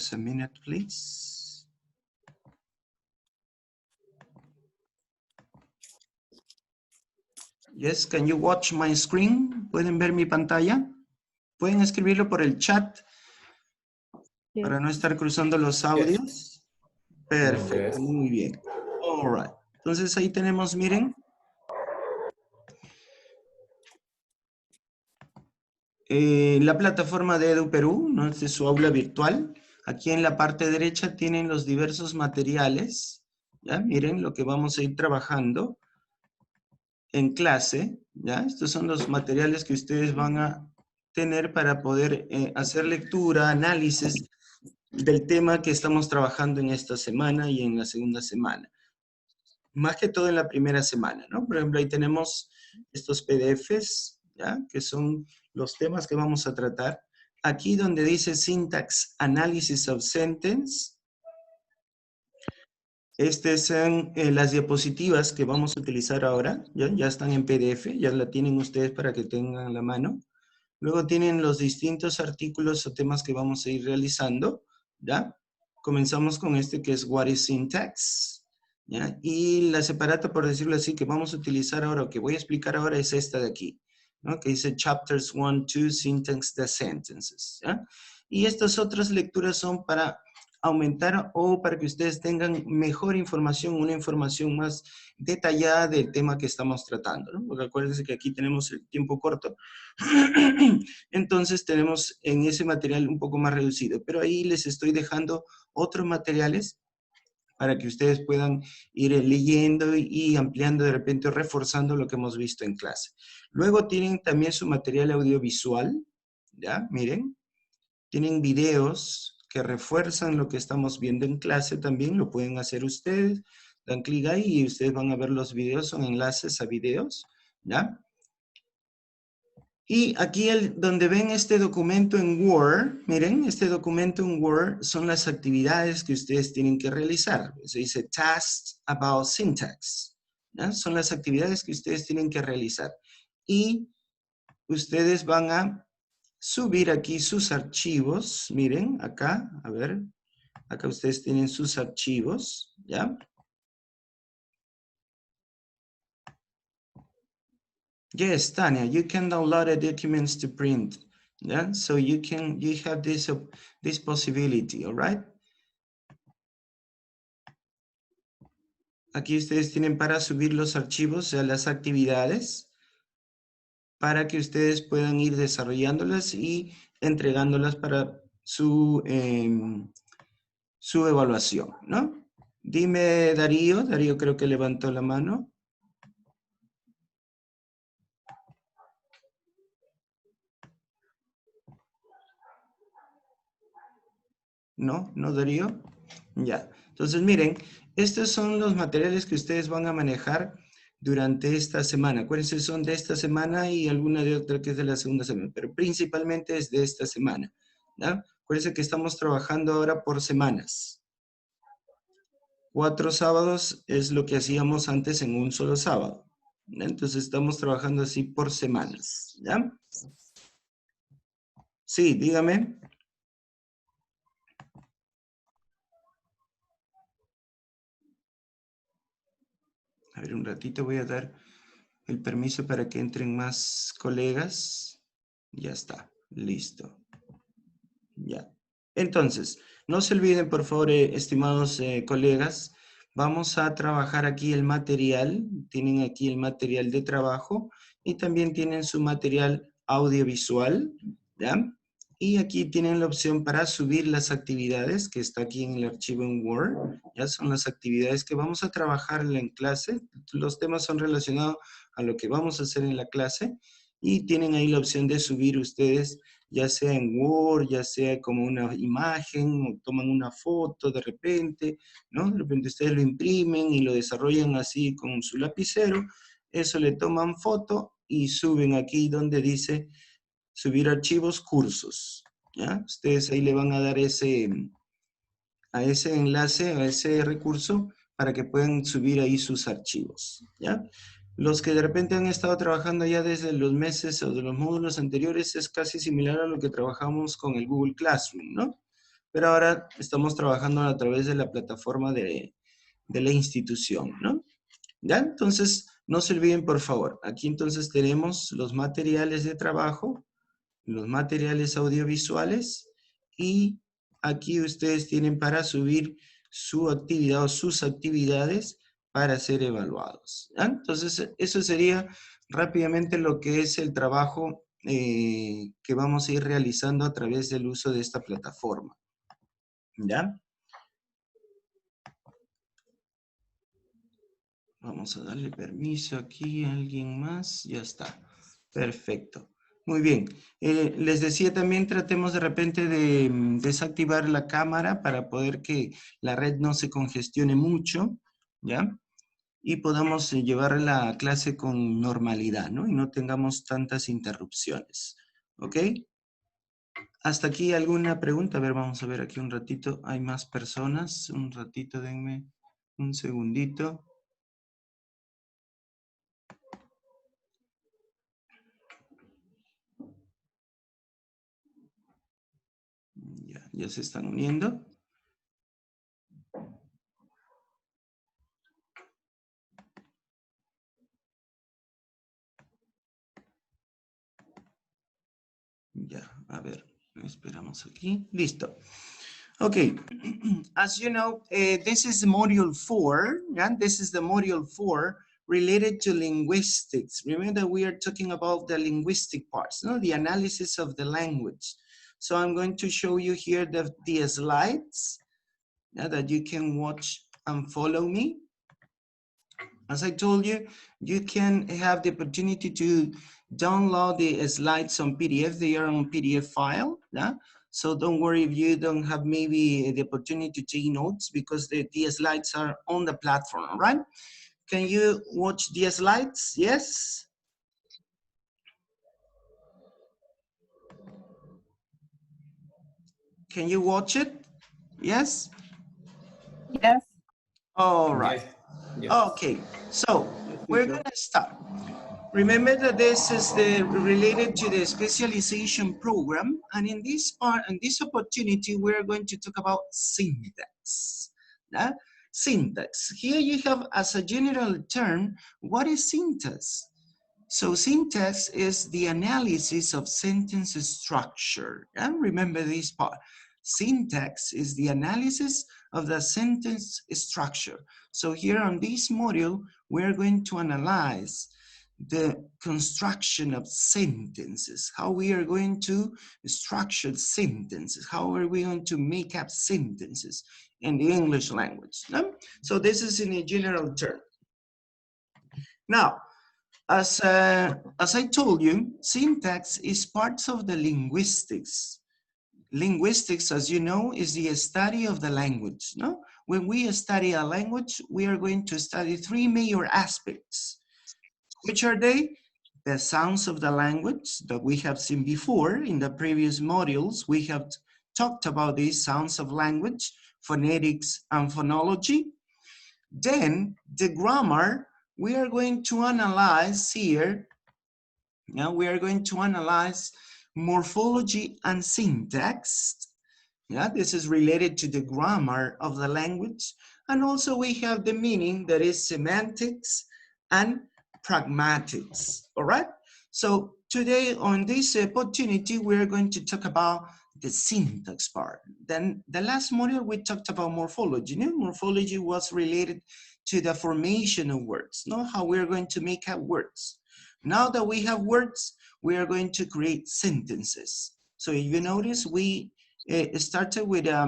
Just a minute, please. Yes, can you watch my screen? ¿Pueden ver mi pantalla? ¿Pueden escribirlo por el chat? Yes. Para no estar cruzando los audios. Yes. Perfecto, yes. Muy bien. All right. Entonces ahí tenemos, miren. La plataforma de Edu Perú, ¿no? Este es su aula virtual. Aquí en la parte derecha tienen los diversos materiales. ¿Ya? Miren lo que vamos a ir trabajando en clase. ¿Ya? Estos son los materiales que ustedes van a tener para poder hacer lectura, análisis del tema que estamos trabajando en esta semana y en la segunda semana. Más que todo en la primera semana, ¿no? Por ejemplo, ahí tenemos estos PDFs, ¿ya? Que son los temas que vamos a tratar. Aquí donde dice Syntax Analysis of Sentence, estas son las diapositivas que vamos a utilizar ahora, ¿ya? Ya están en PDF, ya la tienen ustedes para que tengan a la mano. Luego tienen los distintos artículos o temas que vamos a ir realizando, ¿ya? Comenzamos con este que es What is Syntax, ¿ya? Y la separata, por decirlo así, que vamos a utilizar ahora, o que voy a explicar ahora, es esta de aquí, ¿no? Que dice Chapters 1, 2, Syntax the Sentences, ¿ya? Y estas otras lecturas son para aumentar o para que ustedes tengan mejor información, una información más detallada del tema que estamos tratando, ¿no? Porque acuérdense que aquí tenemos el tiempo corto, entonces tenemos en ese material un poco más reducido, pero ahí les estoy dejando otros materiales para que ustedes puedan ir leyendo y ampliando de repente o reforzando lo que hemos visto en clase. Luego tienen también su material audiovisual, ¿ya? Miren, tienen videos que refuerzan lo que estamos viendo en clase también, lo pueden hacer ustedes, dan clic ahí y ustedes van a ver los videos, son enlaces a videos, ¿ya? Y aquí donde ven este documento en Word, miren, este documento en Word son las actividades que ustedes tienen que realizar. Se dice Tasks about Syntax, ¿ya? Son las actividades que ustedes tienen que realizar. Y ustedes van a subir aquí sus archivos, miren, acá, a ver, acá ustedes tienen sus archivos, ¿ya? Yes, Tanya, you can download the documents to print, yeah? So you have this possibility, all right? Aquí ustedes tienen para subir los archivos, o sea, las actividades, para que ustedes puedan ir desarrollándolas y entregándolas para su evaluación, ¿no? Dime, Darío creo que levantó la mano. ¿No? ¿No, Darío? Ya. Entonces, miren, estos son los materiales que ustedes van a manejar durante esta semana. Acuérdense, son de esta semana y alguna de otra que es de la segunda semana, pero principalmente es de esta semana, ¿ya? Acuérdense que estamos trabajando ahora por semanas. 4 sábados es lo que hacíamos antes en un solo sábado, ¿ya? Entonces estamos trabajando así por semanas, ¿ya? Sí, dígame. A ver, un ratito voy a dar el permiso para que entren más colegas. Ya está, listo. Ya. Entonces, no se olviden, por favor, estimados colegas, vamos a trabajar aquí el material. Tienen aquí el material de trabajo y también tienen su material audiovisual, ¿ya? Y aquí tienen la opción para subir las actividades, que está aquí en el archivo en Word. Ya son las actividades que vamos a trabajar en clase. Los temas son relacionados a lo que vamos a hacer en la clase. Y tienen ahí la opción de subir ustedes, ya sea en Word, ya sea como una imagen, o toman una foto de repente, ¿no? De repente ustedes lo imprimen y lo desarrollan así con su lapicero. Eso le toman foto y suben aquí donde dice subir archivos, cursos, ¿ya? Ustedes ahí le van a dar a ese enlace, a ese recurso, para que puedan subir ahí sus archivos, ¿ya? Los que de repente han estado trabajando ya desde los meses o de los módulos anteriores es casi similar a lo que trabajamos con el Google Classroom, ¿no? pero ahora estamos trabajando a través de la plataforma de la institución, ¿no? ¿Ya? Entonces, no se olviden, por favor. Aquí entonces tenemos los materiales de trabajo, los materiales audiovisuales y aquí ustedes tienen para subir su actividad o sus actividades para ser evaluados. ¿Ya? Entonces, eso sería rápidamente lo que es el trabajo que vamos a ir realizando a través del uso de esta plataforma. ¿Ya? Vamos a darle permiso aquí a alguien más. Ya está. Perfecto. Muy bien. Les decía también, tratemos de repente de desactivar la cámara para poder que la red no se congestione mucho, ¿ya? Y podamos llevar la clase con normalidad, ¿no? Y no tengamos tantas interrupciones, ¿ok? Hasta aquí alguna pregunta. A ver, vamos a ver aquí un ratito. Hay más personas. Un ratito, denme un segundito. Ya se están uniendo. Ya, a ver, esperamos aquí. Listo. Okay, as you know, this is module 4, and this is the module 4 related to linguistics. Remember, we are talking about the linguistic parts, no, the analysis of the language. So I'm going to show you here the slides that you can watch and follow me. As I told you, you can have the opportunity to download the slides on PDF. They are on PDF file. Yeah? So don't worry if you don't have maybe the opportunity to take notes because the slides are on the platform, all right? Can you watch the slides? Yes? Can you watch it? Yes? Yes. All right. Yes. Yes. Okay, so we're gonna start. Remember that this is related to the specialization program, and in this part, in this opportunity, we're going to talk about syntax. Syntax. Here you have as a general term, what is syntax? So syntax is the analysis of sentence structure. And remember this part. Syntax is the analysis of the sentence structure. So here on this module, we're going to analyze the construction of sentences, how we are going to structure sentences, how are we going to make up sentences in the English language. No? So this is in a general term. Now, as I told you, syntax is part of the linguistics. Linguistics, as you know, is the study of the language. No? When we study a language, we are going to study three major aspects. Which are they? The sounds of the language that we have seen before in the previous modules. We have talked about these sounds of language, phonetics and phonology. Then the grammar, we are going to analyze here. Now we are going to analyze morphology and syntax. Yeah, this is related to the grammar of the language. And also we have the meaning, that is semantics and pragmatics, all right? So today on this opportunity, we're going to talk about the syntax part. Then the last module, we talked about morphology. No? Morphology was related to the formation of words, no? How we're going to make up words. Now that we have words, we are going to create sentences. So if you notice, we started with a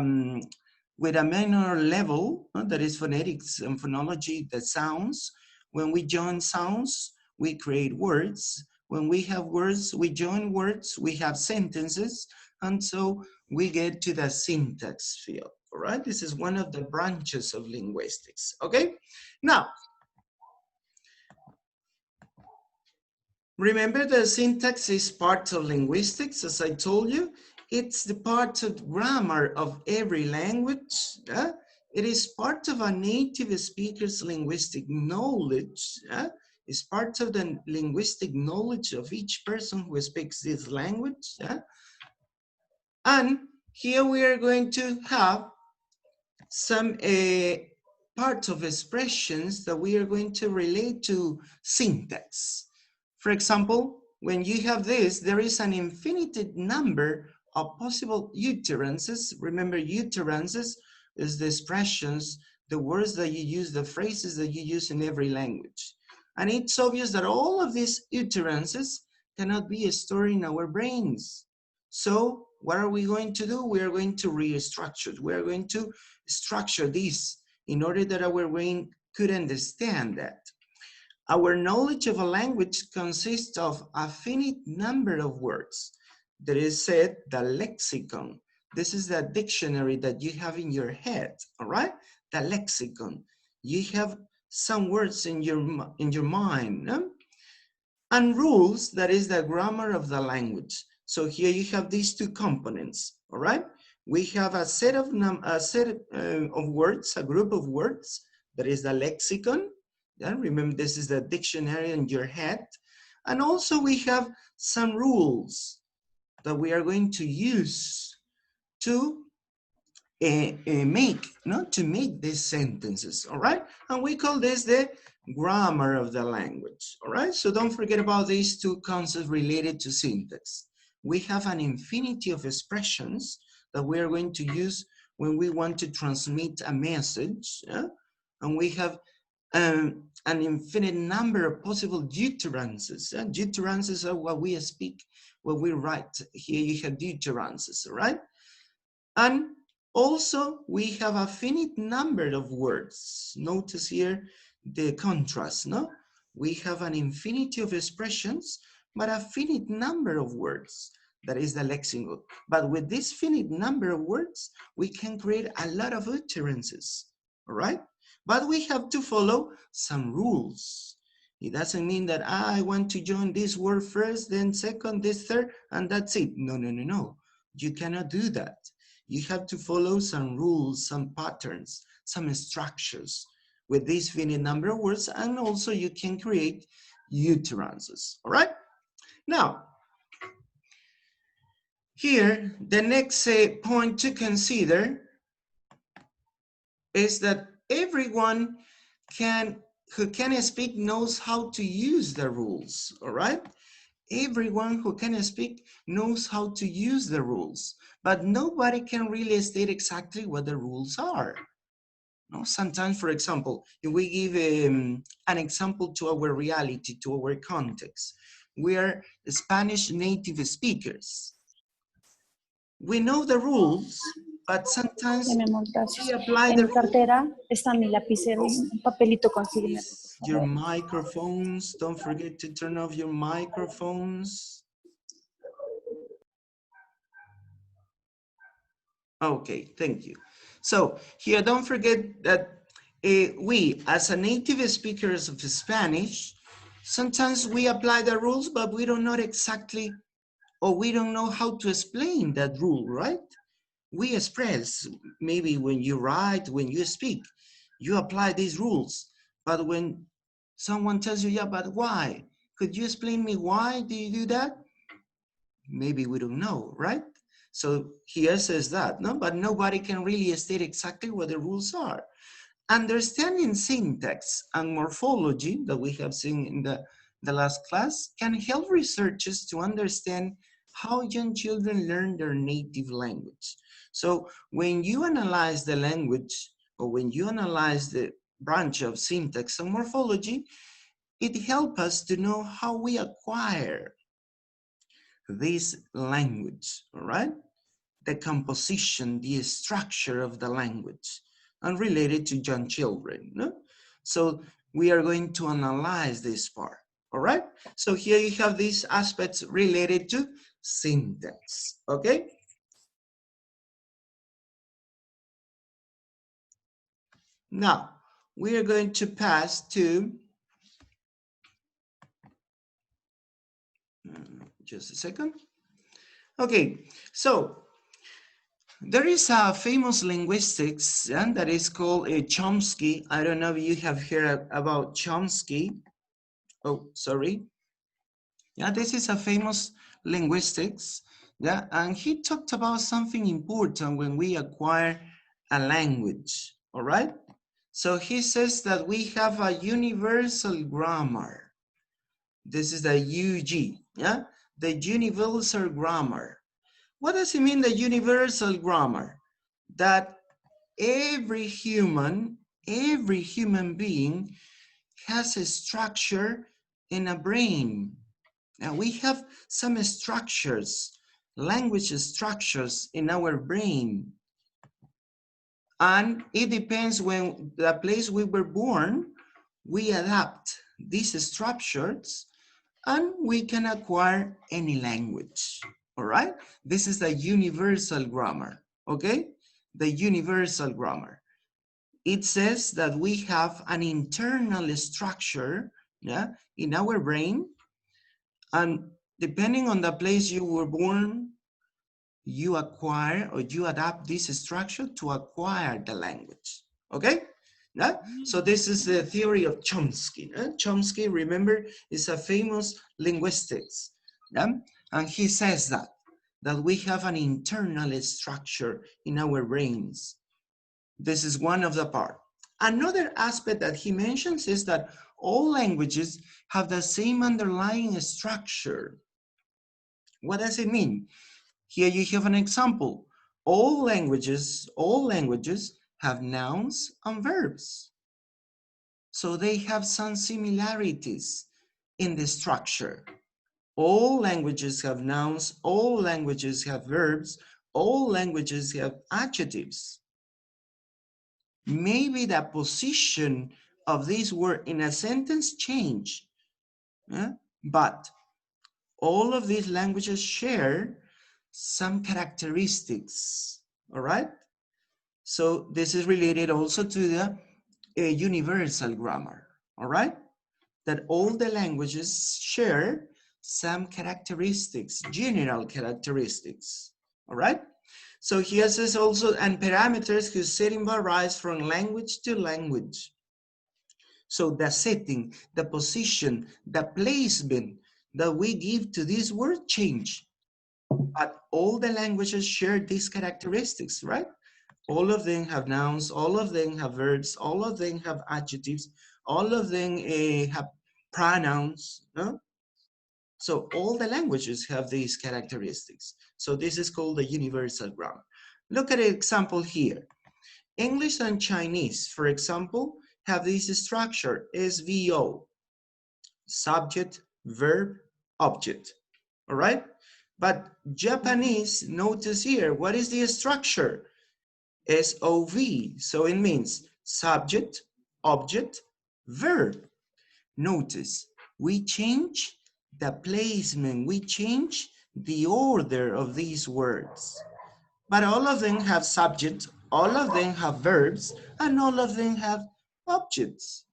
minor level, that is phonetics and phonology, the sounds. When we join sounds, we create words. When we have words, we join words, we have sentences, and so we get to the syntax field, all right? This is one of the branches of linguistics, okay? Now, remember the syntax is part of linguistics, as I told you. It's the part of grammar of every language. It is part of a native speaker's linguistic knowledge. It's part of the linguistic knowledge of each person who speaks this language. And Here we are going to have some parts of expressions that we are going to relate to syntax. For example, when you have this, there is an infinite number of possible utterances. Remember, utterances is the expressions, the words that you use, the phrases that you use in every language. And it's obvious that all of these utterances cannot be stored in our brains. So what are we going to do? We are going to restructure. We are going to structure this in order that our brain could understand that. Our knowledge of a language consists of a finite number of words. That is said, the lexicon. This is the dictionary that you have in your head, all right? The lexicon. You have some words in your mind, no? And rules, that is the grammar of the language. So here you have these two components, all right? We have a set of words, a group of words, that is the lexicon. Yeah, remember this is the dictionary in your head. And also we have some rules that we are going to use to make these sentences, all right? And we call this the grammar of the language, all right? So don't forget about these two concepts related to syntax. We have an infinity of expressions that we are going to use when we want to transmit a message, yeah? And we have an infinite number of possible utterances. Yeah? Utterances are what we speak, what we write. Here you have utterances, all right? And also, we have a finite number of words. Notice here the contrast, no? We have an infinity of expressions, but a finite number of words. That is the lexicon. But with this finite number of words, we can create a lot of utterances, all right? But we have to follow some rules. It doesn't mean that I want to join this word first, then second, this third, and that's it. No, no, no, no. You cannot do that. You have to follow some rules, some patterns, some structures with this finite number of words, and also you can create utterances, all right? Now, here, the next point to consider is that everyone who can speak knows how to use the rules, all right? Everyone who can speak knows how to use the rules, but nobody can really state exactly what the rules are. No? Sometimes, for example, if we give an example to our reality, to our context, we are Spanish native speakers. We know the rules, but sometimes Ya, mi amor, we gracias. apply En the mi cartera está mi lapicero y un papelito, consígueme, por your favor. microphones. Don't forget to turn off your microphones. Okay, thank you. So here, don't forget that we, as a native speakers of Spanish, sometimes we apply the rules, but we don't know exactly, or we don't know how to explain that rule, right? We express, maybe when you write, when you speak, you apply these rules. But when someone tells you, yeah, but why? Could you explain me why do you do that? Maybe we don't know, right? So here says that, no? But nobody can really state exactly what the rules are. Understanding syntax and morphology that we have seen in the last class can help researchers to understand how young children learn their native language. So when you analyze the language, or when you analyze the branch of syntax and morphology, it helps us to know how we acquire this language, all right? The composition, the structure of the language, and related to young children, no? So we are going to analyze this part, all right? So here you have these aspects related to syntax, okay? Now, we are going to pass to, just a second. Okay, so there is a famous linguistics that is called Chomsky. I don't know if you have heard about Chomsky. Oh, sorry. Yeah, this is a famous linguistics Yeah, and he talked about something important when we acquire a language, all right? So he says that we have a universal grammar. This is the UG, yeah? The universal grammar. What does it mean, the universal grammar? That every human being has a structure in a brain. Now we have some structures, language structures in our brain. And it depends when the place we were born, we adapt these structures and we can acquire any language, all right? This is the universal grammar, okay? The universal grammar. It says that we have an internal structure, yeah, in our brain, and depending on the place you were born, you acquire or you adapt this structure to acquire the language, okay? Yeah? So this is the theory of Chomsky. Chomsky, remember, is a famous linguistics, yeah? And he says that we have an internal structure in our brains. This is one of the part. Another aspect that he mentions is that all languages have the same underlying structure. What does it mean? Here you have an example. All languages have nouns and verbs. So they have some similarities in the structure. All languages have nouns, all languages have verbs, all languages have adjectives. Maybe the position of this word in a sentence change, but all of these languages share some characteristics, all right? So this is related also to the universal grammar, all right? That all the languages share some characteristics, general characteristics, all right? So here says also, and parameters whose setting varies from language to language. So the setting, the position, the placement that we give to this word change. But all the languages share these characteristics, right? All of them have nouns, all of them have verbs, all of them have adjectives, all of them have pronouns, no? So all the languages have these characteristics. So this is called the universal grammar. Look at an example here. English and Chinese, for example, have this structure, SVO, subject, verb, object, all right? But Japanese, notice here, what is the structure? SOV, so it means subject, object, verb. Notice, we change the placement, we change the order of these words. But all of them have subject, all of them have verbs, and all of them have objects.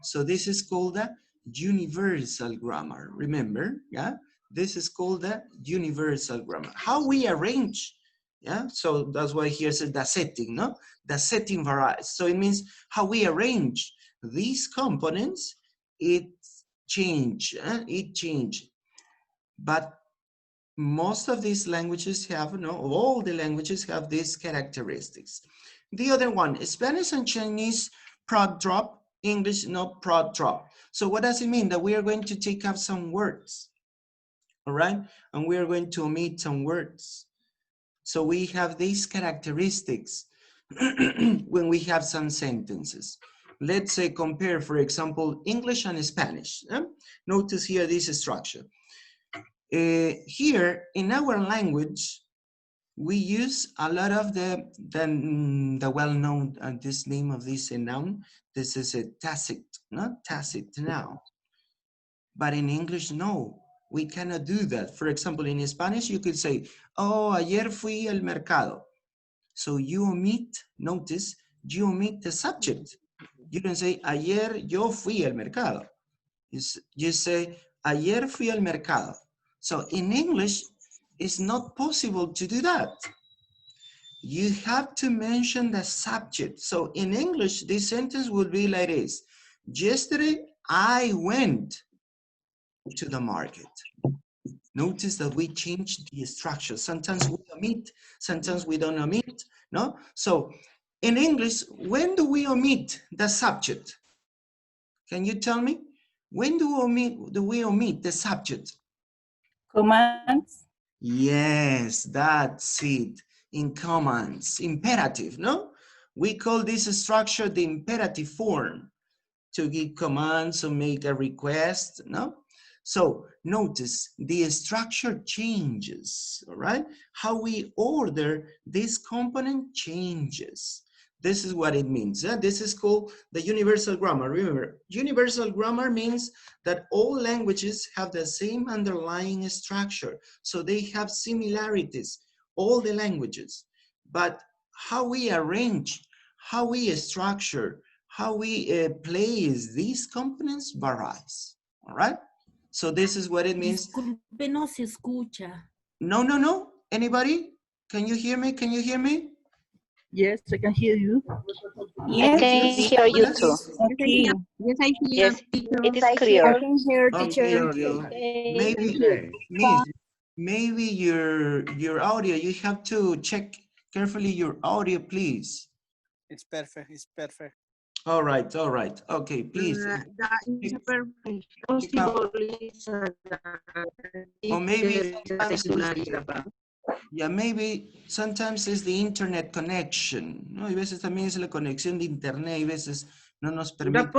So this is called the universal grammar. Remember, yeah? This is called the universal grammar. How we arrange, yeah? So that's why here says the setting, no? The setting varies. So it means how we arrange these components, it change. But most of these languages have, no, all the languages have these characteristics. The other one, Spanish and Chinese, prod drop, English, no prod drop. So what does it mean? That we are going to take out some words, all right? And we are going to omit some words. So we have these characteristics when we have some sentences. Let's say compare, for example, English and Spanish. Notice here this structure. Here in our language, we use a lot of the well-known, this name of this noun. This is a tacit, not tacit noun. But in English, no, we cannot do that. For example, in Spanish, you could say, oh, ayer fui al mercado. So you omit, notice, you omit the subject. You don't say, ayer yo fui al mercado. You say, ayer fui al mercado. So in English, it's not possible to do that. You have to mention the subject. So in English, this sentence would be like this. Yesterday, I went to the market. Notice that we change the structure. Sometimes we omit, sometimes we don't omit, no? So in English, when do we omit the subject? Can you tell me? When do we omit the subject? Commands. Yes, that's it. In commands, imperative, no? We call this structure the imperative form, to give commands or make a request, no? So notice the structure changes, all right? How we order this component changes. This is what it means. This is called the universal grammar. Remember, universal grammar means that all languages have the same underlying structure. So they have similarities, all the languages. But how we arrange, how we structure, how we place these components varies, all right? So this is what it means. Disculpe, no se escucha. No, no, no. Anybody? Can you hear me? Can you hear me? Yes, I can hear you. Yes. I can hear you too. Okay. Yes, I hear. Yes, it is I clear. can hear, teacher. Okay. Maybe your audio, you have to check carefully your audio, please. It's perfect. It's perfect. All right, all right. Okay, please. That is perfect. Possible is Or maybe sometimes yeah, maybe sometimes it's the internet connection, ¿no? Y veces también es la conexión de internet, y veces no nos permite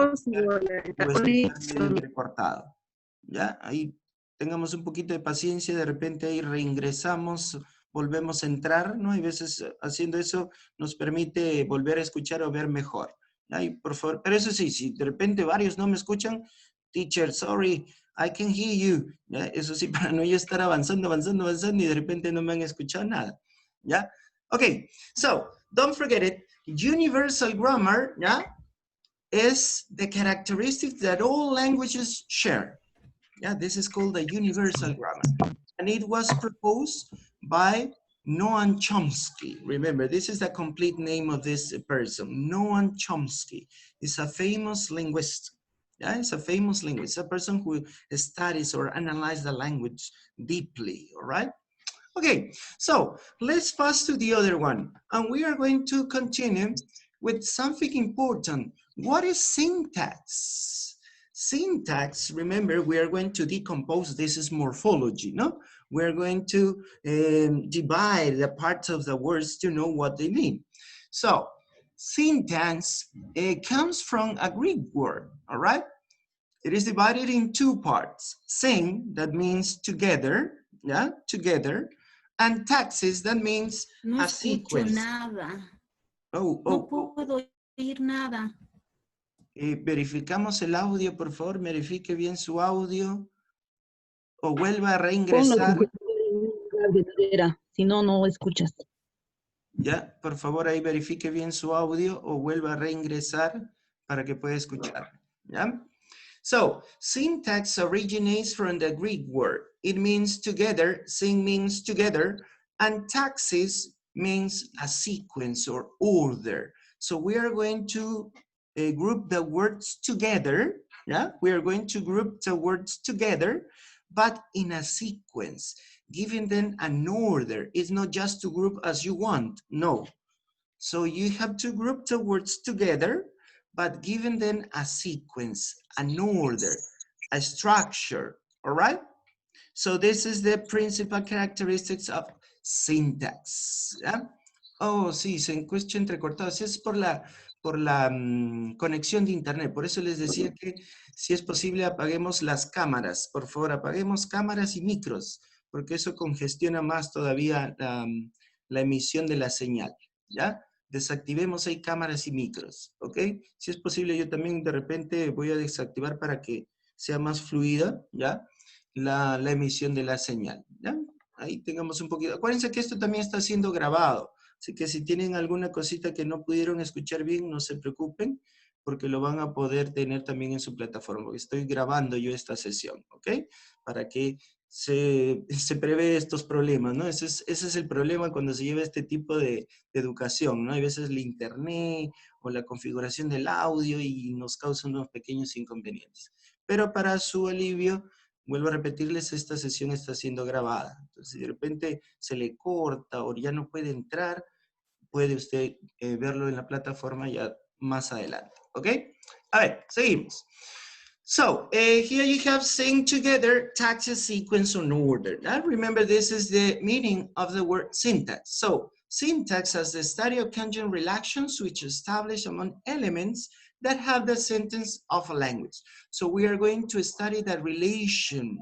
recortado. ¿Ya? Ahí tengamos un poquito de paciencia, de repente ahí reingresamos, volvemos a entrar, ¿no? Y veces haciendo eso nos permite volver a escuchar o ver mejor. ¿Ya? Y por favor, pero eso sí, si de repente varios no me escuchan, teacher, sorry, I can hear you. ¿Ya? Eso sí, para no yo estar avanzando y de repente no me han escuchado nada. ¿Ya? Okay, so don't forget it. Universal grammar, ¿ya? Is the characteristics that all languages share. Yeah, this is called the universal grammar. And it was proposed by Noam Chomsky. Remember, this is the complete name of this person. Noam Chomsky is a famous linguist. Yeah, it's a famous linguist, a person who studies or analyzes the language deeply, all right? Okay, so let's pass to the other one. And we are going to continue with something important. What is syntax? Syntax, remember, we are going to decompose, this is morphology, no? We're going to divide the parts of the words to know what they mean. So, syntax comes from a Greek word, all right? It is divided in two parts. Syn, that means together, yeah, together, and taxis, that means No a escucho sequence. nada. No No puedo oír nada. Verificamos el audio, por favor, verifique bien su audio. O vuelva a Ponlo reingresar. si no, no escuchas. Ya, por favor, ahí verifique bien su audio o vuelva a reingresar para que pueda escuchar. ¿Ya? So, syntax originates from the Greek word. It means together, syn means together, and taxis means a sequence or order. So we are going to group the words together, yeah? We are going to group the words together, but in a sequence, giving them an order. It's not just to group as you want, no. So you have to group the words together, but giving them a sequence, an order, a structure, all right? So this is the principal characteristics of syntax. ¿Ya? Oh, sí, se escucha entrecortado. Sí, es por la conexión de internet. Por eso les decía que si es posible apaguemos las cámaras. Por favor, apaguemos cámaras y micros, porque eso congestiona más todavía la emisión de la señal. ¿Ya? Desactivemos ahí cámaras y micros, ¿ok? Si es posible, yo también de repente voy a desactivar para que sea más fluida, ¿ya? La emisión de la señal, ¿ya? Ahí tengamos un poquito. Acuérdense que esto también está siendo grabado, así que si tienen alguna cosita que no pudieron escuchar bien, no se preocupen, porque lo van a poder tener también en su plataforma, porque estoy grabando yo esta sesión, ¿ok? Para que se prevé estos problemas, ¿no? Ese es el problema cuando se lleva este tipo de educación, ¿no? Hay veces el internet o la configuración del audio y nos causa unos pequeños inconvenientes. Pero para su alivio, Vuelvo a repetirles, esta sesión está siendo grabada. Entonces, si de repente se le corta o ya no puede entrar, puede usted verlo en la plataforma ya más adelante. ¿Ok? A ver, seguimos. So, here you have sing together, taxes, sequence, and order. Now, remember, this is the meaning of the word syntax. So, syntax as the study of conjugate relations which establish among elements that have the sentence of a language. So, we are going to study the relation,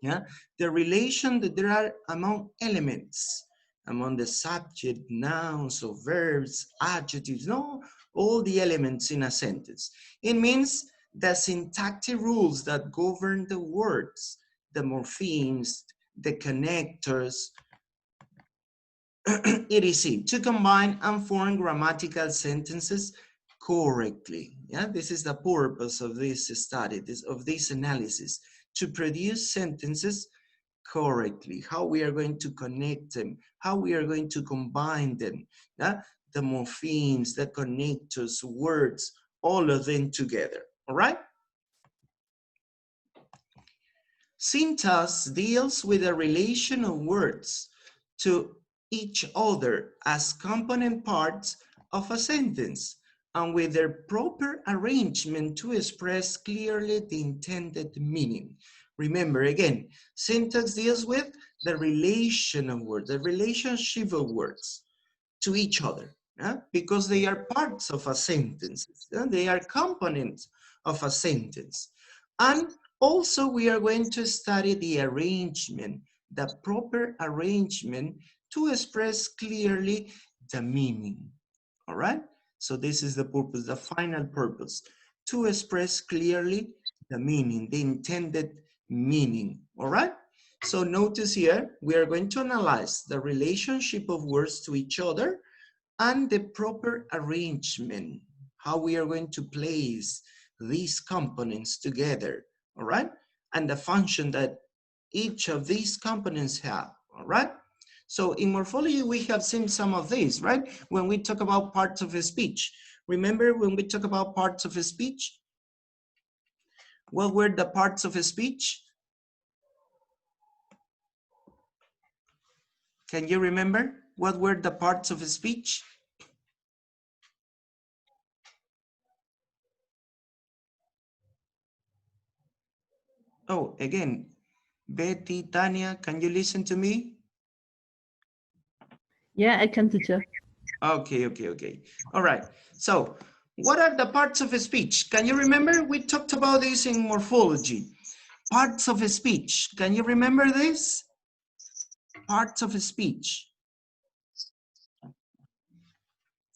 yeah? The relation that there are among elements, among the subject, nouns, or verbs, adjectives, no, all the elements in a sentence. It means the syntactic rules that govern the words, the morphemes, the connectors, etc. to combine and form grammatical sentences correctly. Yeah, this is the purpose of this study, of this analysis, to produce sentences correctly, how we are going to connect them, how we are going to combine them, yeah? The morphemes, the connectors, words, all of them together, all right? Syntax deals with the relation of words to each other as component parts of a sentence and with their proper arrangement to express clearly the intended meaning. Remember, again, syntax deals with the relation of words, the relationship of words to each other, yeah? Because they are parts of a sentence. Yeah? They are components of a sentence. And also we are going to study the arrangement, the proper arrangement to express clearly the meaning, all right? So this is the purpose, the final purpose, to express clearly the meaning, the intended meaning, all right? So notice here, we are going to analyze the relationship of words to each other and the proper arrangement, how we are going to place these components together, all right? And the function that each of these components have, all right? So in morphology, we have seen some of these, right? When we talk about parts of a speech. Remember when we talk about parts of a speech? What were the parts of a speech? Can you remember? What were the parts of a speech? Oh, again, Betty, Tanya, can you listen to me? Yeah, I can, teacher. Okay, okay, okay. All right. So what are the parts of a speech? Can you remember? We talked about this in morphology. Parts of a speech. Can you remember this? Parts of a speech.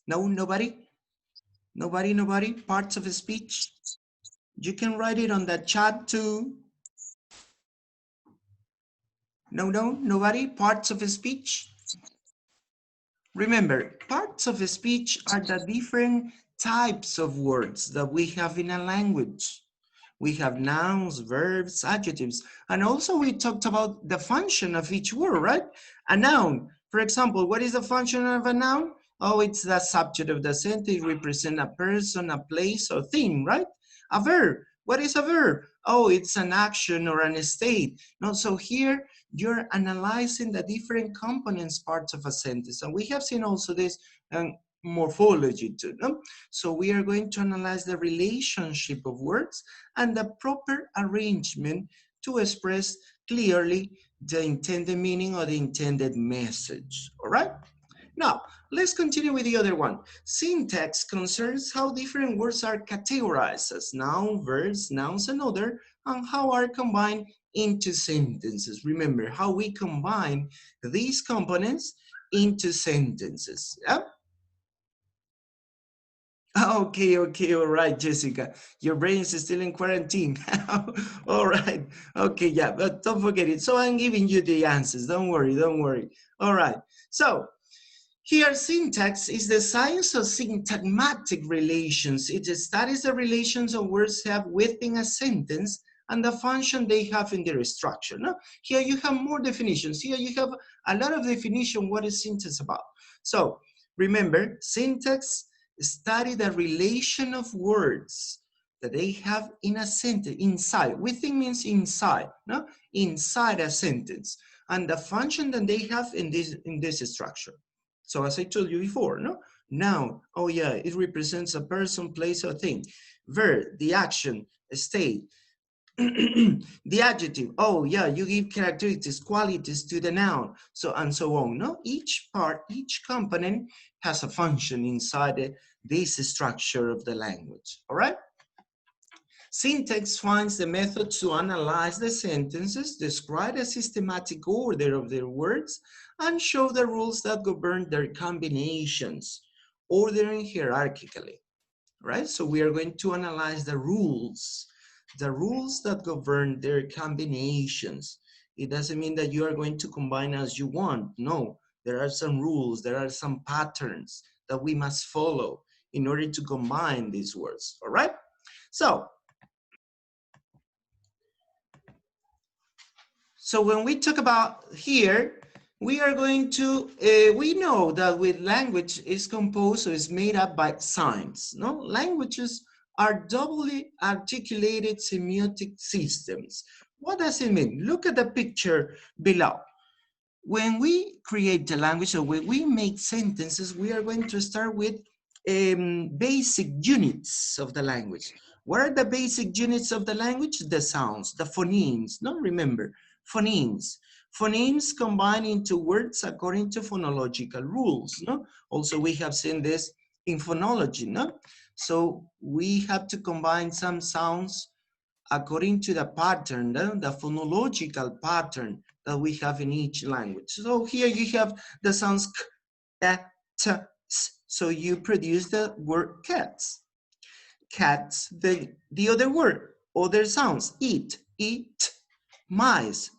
No, nobody? Nobody, nobody? Parts of a speech? You can write it on the chat too. No, no, nobody? Parts of a speech? Remember, parts of a speech are the different types of words that we have in a language. We have nouns, verbs, adjectives, and also we talked about the function of each word, right? A noun, for example, what is the function of a noun? Oh, it's the subject of the sentence. It represents a person, a place, or thing, right? A verb, what is a verb? Oh, it's an action or an state. No, so here you're analyzing the different components, parts of a sentence. And we have seen also this morphology too, no? So we are going to analyze the relationship of words and the proper arrangement to express clearly the intended meaning or the intended message, all right? Now, let's continue with the other one. Syntax concerns how different words are categorized as noun, verbs, nouns, and other, and how are combined into sentences. Remember how we combine these components into sentences, yeah? Okay, okay, all right, Jessica. Your brain is still in quarantine. All right, okay, yeah, but don't forget it. So I'm giving you the answers. Don't worry, don't worry. All right, so here syntax is the science of syntagmatic relations. It studies the relations of words have within a sentence and the function they have in their structure. Now, here you have more definitions. Here you have a lot of definition. What is syntax about? So remember, syntax study the relation of words that they have in a sentence, inside. Within means inside, no? Inside a sentence. And the function that they have in this structure. So as I told you before, no? Noun, oh yeah, it represents a person, place, or thing. Verb, the action, state. The adjective, oh yeah, you give characteristics, qualities to the noun, so and so on. No, each part, each component has a function inside this structure of the language. All right. Syntax finds the method to analyze the sentences, describe a systematic order of their words, and show the rules that govern their combinations, ordering hierarchically. Right. So we are going to analyze the rules that govern their combinations. It doesn't mean that you are going to combine as you want. No, there are some rules, there are some patterns that we must follow in order to combine these words, all right? So when we talk about here, we are going to, we know that with language is composed or is made up by signs, no? Languages are doubly articulated semiotic systems. What does it mean? Look at the picture below. When we create the language or when we make sentences, we are going to start with basic units of the language. What are the basic units of the language? The sounds, the phonemes, no? Remember, phonemes. Phonemes combine into words according to phonological rules, no? Also, we have seen this in phonology, no? So we have to combine some sounds according to the pattern, the phonological pattern that we have in each language. So here you have the sounds k, t, s. So you produce the word cats. Cats, the other word, other sounds, eat, mice,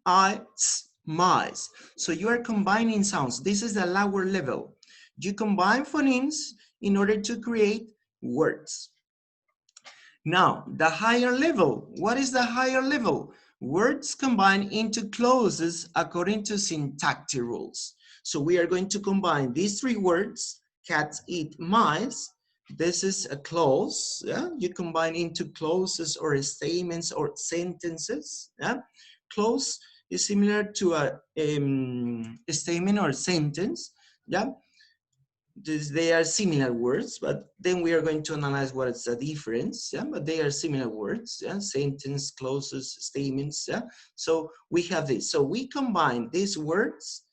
I, s, mice. So you are combining sounds. This is the lower level. You combine phonemes in order to create words. Now, the higher level. What is the higher level? Words combine into clauses according to syntactic rules. So we are going to combine these three words, cats, eat, mice. This is a clause, yeah? You combine into clauses or statements or sentences, yeah? Clause is similar to a statement or sentence, yeah? They are similar words, but then we are going to analyze what is the difference, yeah? But they are similar words, yeah? Sentence, clauses, statements, yeah? So we have this. So we combine these words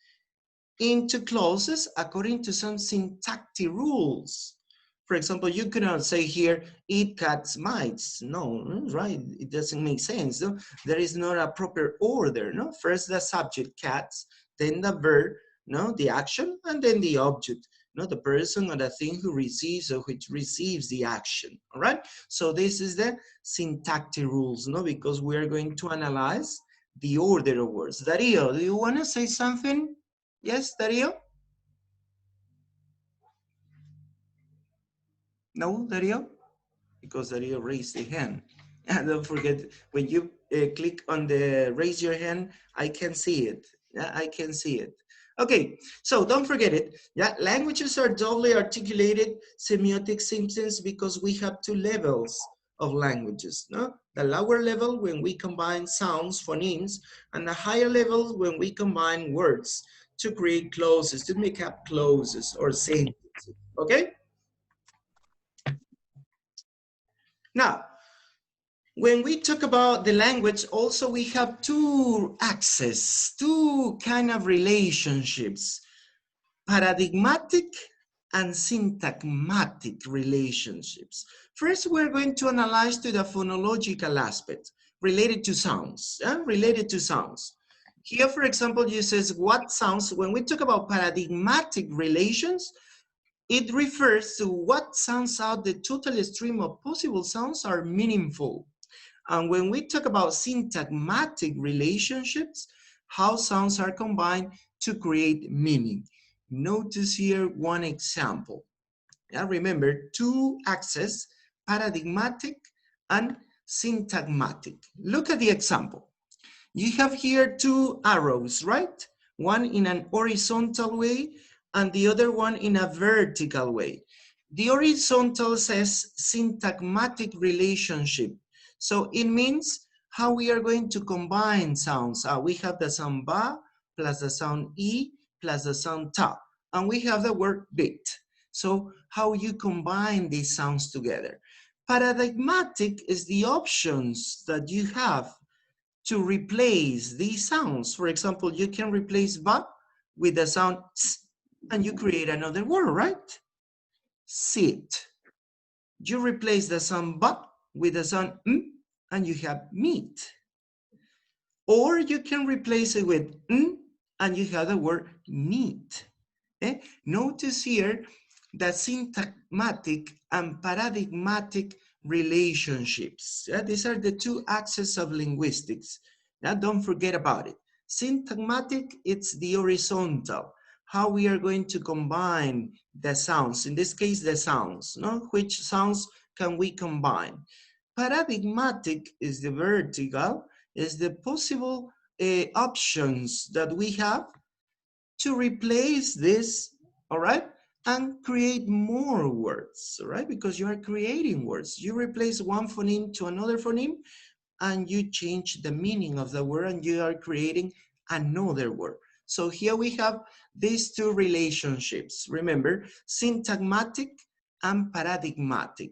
into clauses according to some syntactic rules. For example, you cannot say here, eat cats, mice. No, right? It doesn't make sense. No? There is not a proper order. No, first the subject, cats, then the verb, no, the action, and then the object. No, the person or the thing who receives or which receives the action. All right. So this is the syntactic rules, no, because we are going to analyze the order of words. Darío, do you want to say something? Yes, Darío? No, Darío? Because Darío raised the hand. And don't forget, when you click on the raise your hand, I can see it. Yeah, I can see it. Okay, so don't forget it. Yeah, languages are doubly articulated semiotic systems because we have two levels of languages. No? The lower level when we combine sounds, phonemes, and the higher level when we combine words to create clauses, to make up clauses or sentences. Okay? Now, when we talk about the language, also we have two axes, two kind of relationships, paradigmatic and syntagmatic relationships. First, we're going to analyze to the phonological aspect related to sounds, related to sounds. Here, for example, you says what sounds, when we talk about paradigmatic relations, it refers to what sounds out the total stream of possible sounds are meaningful. And when we talk about syntagmatic relationships, how sounds are combined to create meaning. Notice here one example. Yeah, remember, two axes, paradigmatic and syntagmatic. Look at the example. You have here two arrows, right? One in an horizontal way and the other one in a vertical way. The horizontal says syntagmatic relationship. So it means how we are going to combine sounds. We have the sound ba plus the sound e plus the sound ta. And we have the word bit. So how you combine these sounds together. Paradigmatic is the options that you have to replace these sounds. For example, you can replace ba with the sound s, and you create another word, right? Sit. You replace the sound ba with the sound m, and you have meat. Or you can replace it with n, and you have the word neat. Notice here the syntagmatic and paradigmatic relationships. These are the two axes of linguistics. Don't forget about it. Syntagmatic, it's the horizontal, how we are going to combine the sounds. In this case, the sounds, no? Which sounds can we combine? Paradigmatic is the vertical, is the possible options that we have to replace this, all right, and create more words, all right, because you are creating words. You replace one phoneme to another phoneme, and you change the meaning of the word, and you are creating another word. So here we have these two relationships. Remember, syntagmatic and paradigmatic.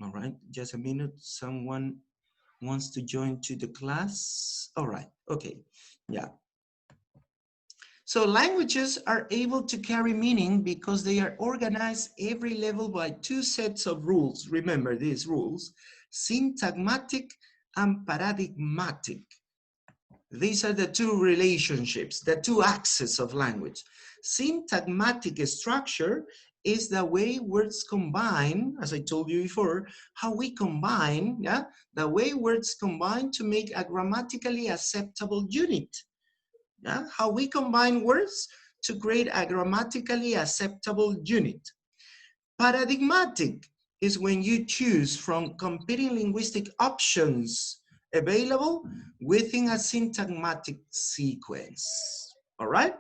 All right, just a minute. Someone wants to join to the class. All right, okay, yeah. So languages are able to carry meaning because they are organized every level by two sets of rules. Remember these rules: syntagmatic and paradigmatic. These are the two relationships, the two axes of language. Syntagmatic structure is the way words combine, as I told you before, how we combine, yeah, the way words combine to make a grammatically acceptable unit. Yeah? How we combine words to create a grammatically acceptable unit. Paradigmatic is when you choose from competing linguistic options available within a syntagmatic sequence. All right?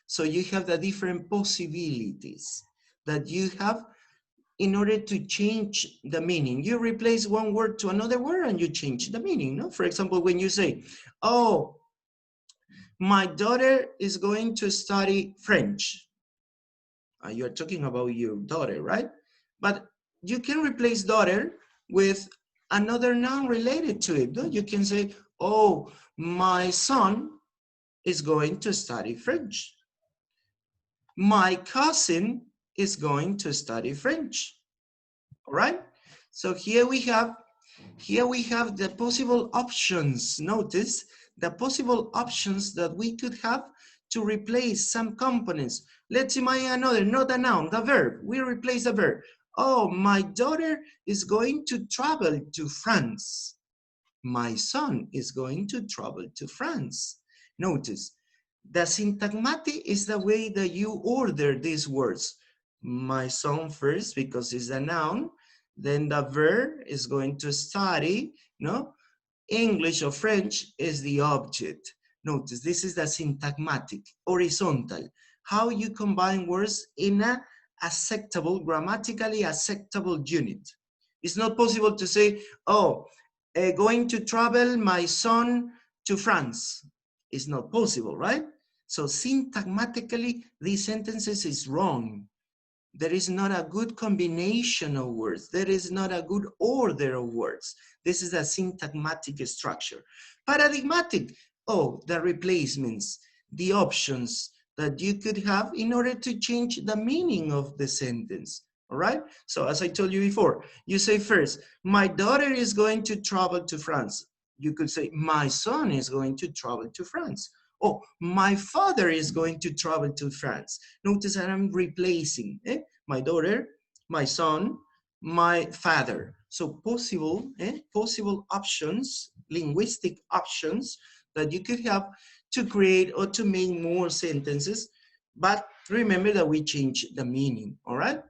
So you have the different possibilities that you have in order to change the meaning. You replace one word to another word and you change the meaning. No? For example, when you say, oh, my daughter is going to study French. You're talking about your daughter, right? But you can replace daughter with another noun related to it. No? You can say, oh, my son is going to study French. My cousin is going to study French. All right? So here we have the possible options. Notice the possible options that we could have to replace some components. Let's imagine another, not a noun, the verb. We replace the verb. Oh, my daughter is going to travel to France. My son is going to travel to France. Notice, the syntagmatic is the way that you order these words. My son first, because it's a noun. Then the verb is going to study, no? English or French is the object. Notice, this is the syntagmatic, horizontal. How you combine words in a acceptable, grammatically acceptable unit. It's not possible to say, oh, going to travel my son to France. It's not possible, right? So syntagmatically, these sentences is wrong. There is not a good combination of words. There is not a good order of words. This is a syntagmatic structure. Paradigmatic, oh, the replacements, the options that you could have in order to change the meaning of the sentence. All right? So as I told you before, you say first, my daughter is going to travel to France. You could say, my son is going to travel to France. Oh, my father is going to travel to France. Notice that I'm replacing my daughter, my son, my father. So possible options, linguistic options that you could have to create or to make more sentences. But remember that we change the meaning, all right?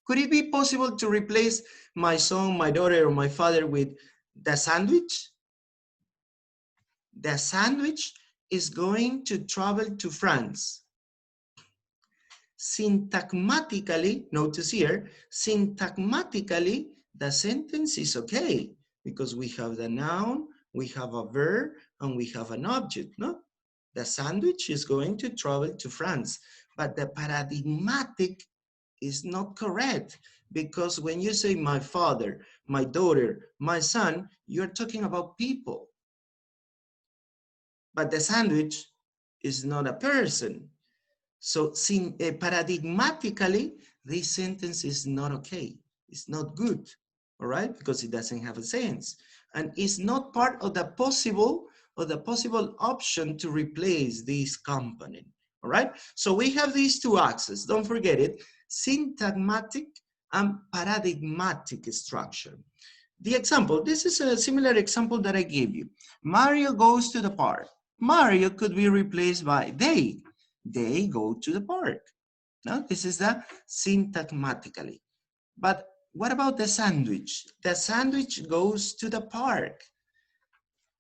Could it be possible to replace my son, my daughter, or my father with the sandwich? The sandwich is going to travel to France. Syntagmatically, notice here, syntagmatically, the sentence is okay because we have the noun, we have a verb, and we have an object, no? The sandwich is going to travel to France, but the paradigmatic is not correct because when you say my father, my daughter, my son, you're talking about people. But the sandwich is not a person. So paradigmatically, this sentence is not okay. It's not good, all right? Because it doesn't have a sense. And it's not part of the possible option to replace this component, all right? So we have these two axes, don't forget it, syntagmatic and paradigmatic structure. The example, this is a similar example that I gave you. Mario goes to the park. Mario could be replaced by they. They go to the park. Now, this is the syntagmatically. But what about the sandwich? The sandwich goes to the park.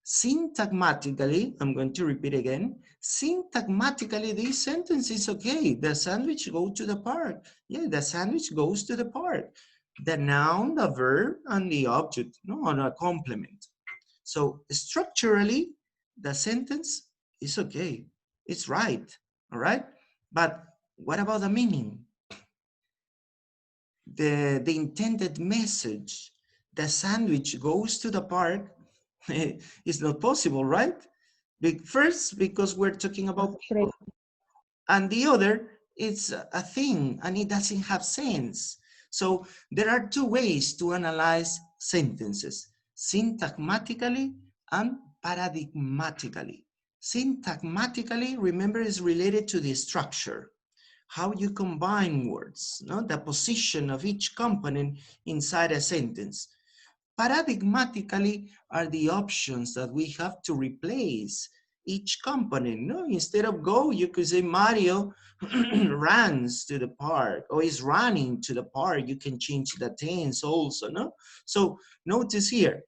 Syntagmatically, I'm going to repeat again. Syntagmatically, this sentence is okay. The sandwich goes to the park. Yeah, the sandwich goes to the park. The noun, the verb, and the object, no, on a complement. So structurally, the sentence is okay. It's right, all right? But what about the meaning? The intended message, the sandwich goes to the park, it's not possible, right? First, because we're talking about people. And the other, it's a thing, and it doesn't have sense. So there are two ways to analyze sentences, syntagmatically and paradigmatically. Syntagmatically, remember, is related to the structure, how you combine words, no? The position of each component inside a sentence. Paradigmatically are the options that we have to replace each component. No? Instead of go, you could say Mario runs to the park or is running to the park. You can change the tense also. No? So notice here.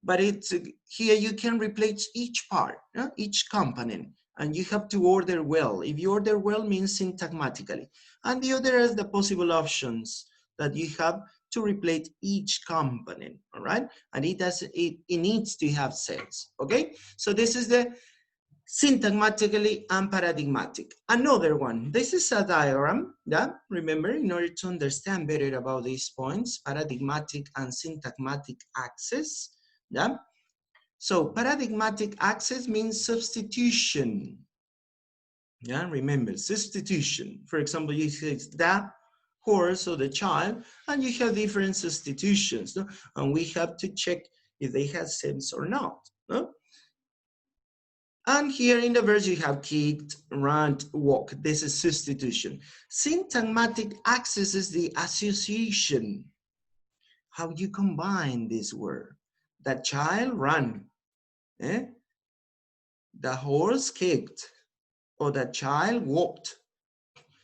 But it's here you can replace each part, no? Each component. And you have to order well. If you order well, means syntagmatically. And the other is the possible options that you have to replace each component, all right? And it needs to have sense, okay? So this is the syntagmatically and paradigmatic. Another one, this is a diagram, yeah? Remember, in order to understand better about these points, paradigmatic and syntagmatic axis, yeah? So paradigmatic axis means substitution. Yeah, remember, substitution. For example, you say the horse or the child, and you have different substitutions, no? And we have to check if they have sense or not, no? And here in the verse you have kicked, run, walk. This is substitution. Syntagmatic axis is the association. How you combine this word. The child ran. The horse kicked, or the child walked.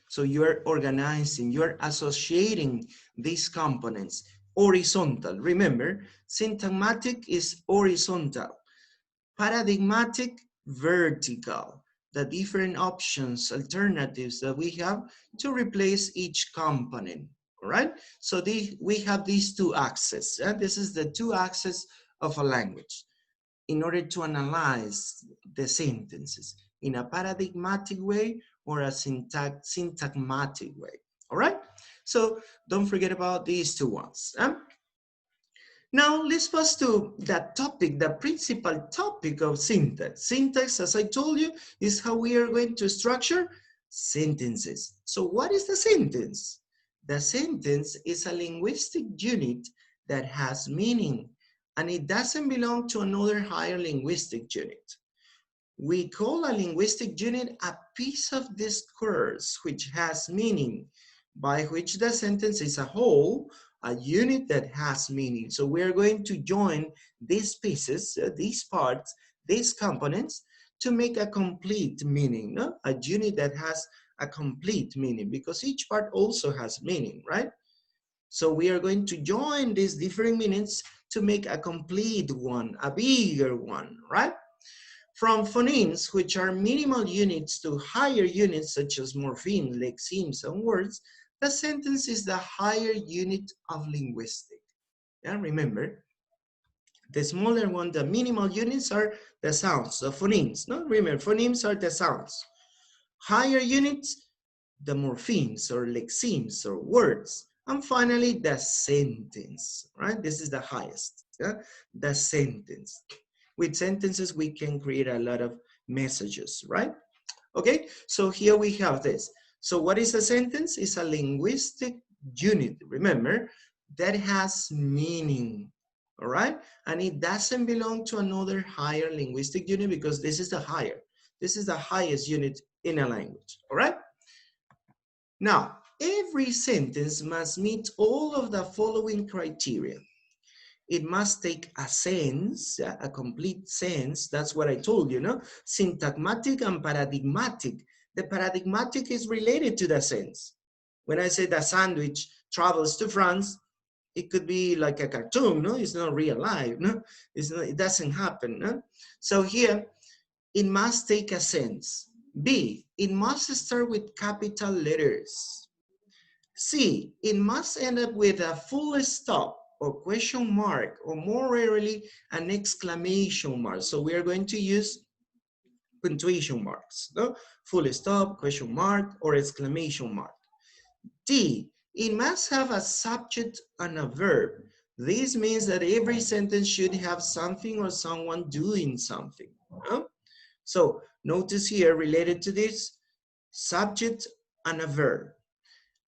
So you're organizing, you're associating these components. Horizontal, remember, syntagmatic is horizontal. Paradigmatic, vertical. The different options, alternatives that we have to replace each component, all right? So we have these two axes. This is the two axes of a language in order to analyze the sentences in a paradigmatic way or a syntagmatic way, all right? So don't forget about these two ones. Now let's pass to the topic, the principal topic of syntax. Syntax, as I told you, is how we are going to structure sentences. So what is the sentence? The sentence is a linguistic unit that has meaning, and it doesn't belong to another higher linguistic unit. We call a linguistic unit a piece of discourse which has meaning, by which the sentence is a whole, a unit that has meaning. So we're going to join these pieces, these parts, these components to make a complete meaning, no? A unit that has a complete meaning, because each part also has meaning, right? So we are going to join these different meanings to make a complete one, a bigger one, right? From phonemes, which are minimal units, to higher units such as morphemes, lexemes, and words, the sentence is the higher unit of linguistic. Yeah, remember, the smaller one, the minimal units are the sounds, the phonemes. No, remember, phonemes are the sounds. Higher units, the morphemes or lexemes or words. And finally, the sentence, right? This is the highest, yeah? The sentence. With sentences, we can create a lot of messages, right? Okay, so here we have this. So what is a sentence? It's a linguistic unit, remember, that has meaning, all right? And it doesn't belong to another higher linguistic unit because this is the higher. This is the highest unit in a language, all right? Now, every sentence must meet all of the following criteria. It must take a sense, a complete sense. That's what I told you, no? Syntagmatic and paradigmatic. The paradigmatic is related to the sense. When I say the sandwich travels to France, it could be like a cartoon, no? It's not real life, no? It's not, it doesn't happen, no? So here, it must take a sense. B, it must start with capital letters. C, it must end up with a full stop or question mark, or more rarely, an exclamation mark. So we are going to use punctuation marks, no? Full stop, question mark, or exclamation mark. D, it must have a subject and a verb. This means that every sentence should have something or someone doing something. No? So notice here, related to this, subject and a verb.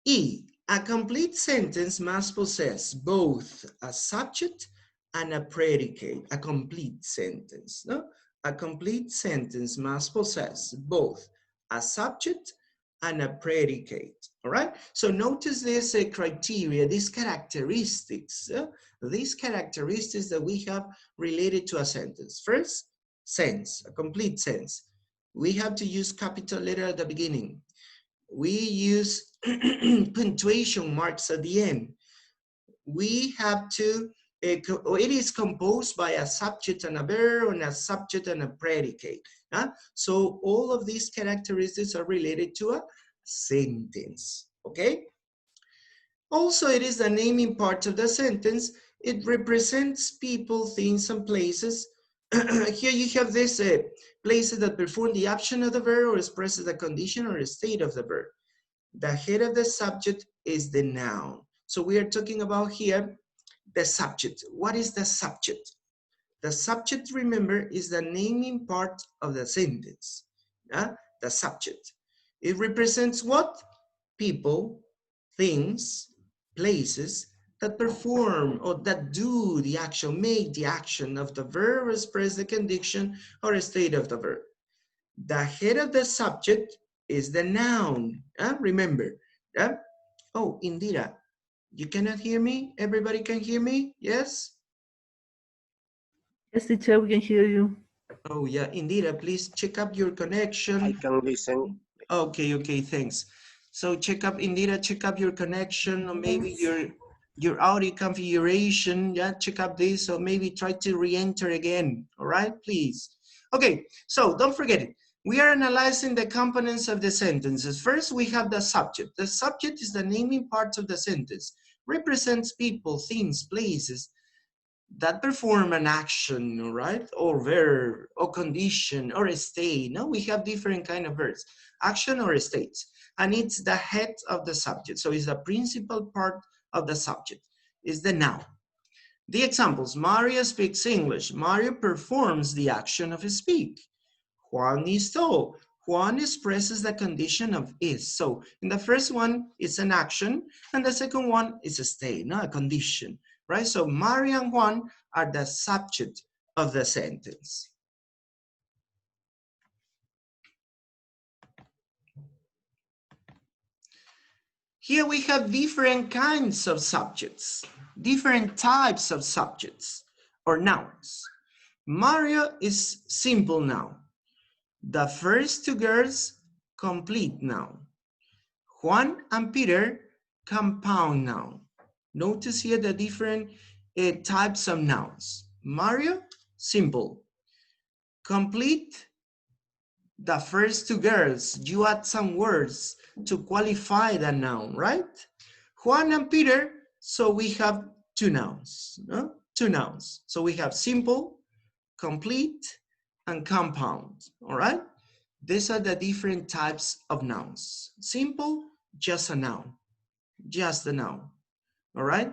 E, a complete sentence must possess both a subject and a predicate, a complete sentence. No? A complete sentence must possess both a subject and a predicate, all right? So notice this criteria, these characteristics that we have related to a sentence. First, sense, a complete sense. We have to use capital letter at the beginning. We use punctuation marks at the end. We have to, it is composed by a subject and a verb, and a subject and a predicate. So all of these characteristics are related to a sentence, okay? Also, it is the naming part of the sentence. It represents people, things, and places. Here you have this places that perform the action of the verb or expresses the condition or the state of the verb. The head of the subject is the noun. So we are talking about here the subject. What is the subject? The subject, remember, is the naming part of the sentence. The subject. It represents what? People, things, places that perform or that do the action, make the action of the verb, express the condition or state of the verb. The head of the subject is the noun. Remember. Oh, Indira, you cannot hear me? Everybody can hear me? Yes? Yes, teacher, we can hear you. Oh, yeah. Indira, please check up your connection. I can listen. Okay, thanks. So check up, Indira, check up your connection, or maybe your audio configuration. Yeah, check up this, or maybe try to re-enter again. All right, please. Okay, so don't forget it. We are analyzing the components of the sentences. First, we have the subject. The subject is the naming part of the sentence. Represents people, things, places that perform an action, all right? Or verb, or condition, or a state. No, we have different kind of verbs, action or states. And it's the head of the subject. So it's the principal part of the subject. It's the noun. The examples: Mario speaks English. Mario performs the action of speak. Juan is tall. Juan expresses the condition of is. So in the first one, it's an action, and the second one is a state, not a condition, right? So Mario and Juan are the subject of the sentence. Here we have different kinds of subjects, different types of subjects or nouns. Mario is simple noun. The first two girls, complete noun. Juan and Peter, compound noun. Notice here the different types of nouns. Mario, simple. Complete the first two girls. You add some words to qualify the noun, right? Juan and Peter, so we have two nouns, no? Two nouns. So we have simple, complete, and compound, all right? These are the different types of nouns. Simple, just a noun, just a noun, all right?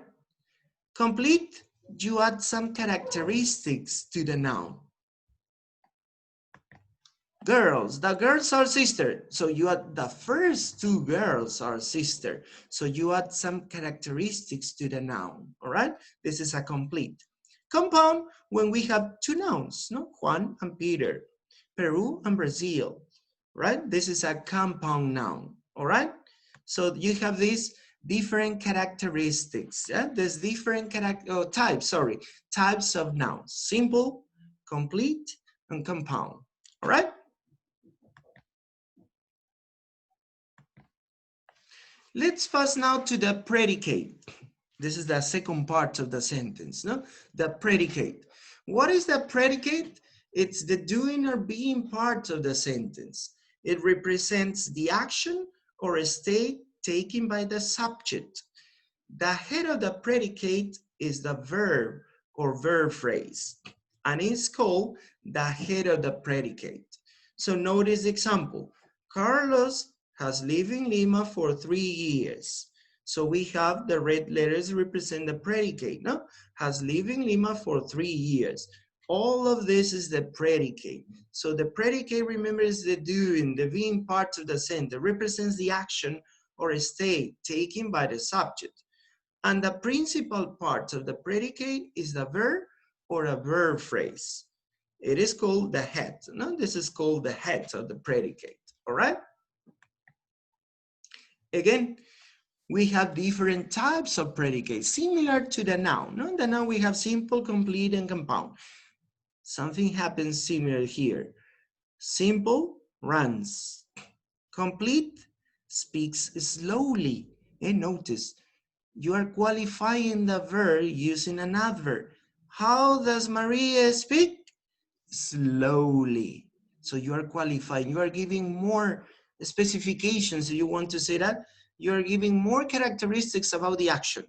Complete, you add some characteristics to the noun. Girls, the girls are sister. So you add the first two girls are sister. So you add some characteristics to the noun, all right? This is a complete. Compound, when we have two nouns, no? Juan and Peter, Peru and Brazil, right? This is a compound noun, all right? So you have these different characteristics, yeah? There's different types of nouns, simple, complete, and compound, all right? Let's pass now to the predicate. This is the second part of the sentence, no? The predicate. What is the predicate? It's the doing or being part of the sentence. It represents the action or a state taken by the subject. The head of the predicate is the verb or verb phrase, and it's called the head of the predicate. So notice the example. Carlos has lived in Lima for 3 years. So we have the red letters represent the predicate, no? Has lived in Lima for 3 years. All of this is the predicate. So the predicate, remember, is the doing, the being part of the sentence, represents the action or a state taken by the subject. And the principal part of the predicate is the verb or a verb phrase. It is called the head, no? This is called the head of the predicate, all right? Again, we have different types of predicates, similar to the noun. No? In the noun, we have simple, complete, and compound. Something happens similar here. Simple, runs. Complete, speaks slowly. And notice, you are qualifying the verb using an adverb. How does Maria speak? Slowly. So you are qualifying. You are giving more specifications. You want to say that? You are giving more characteristics about the action.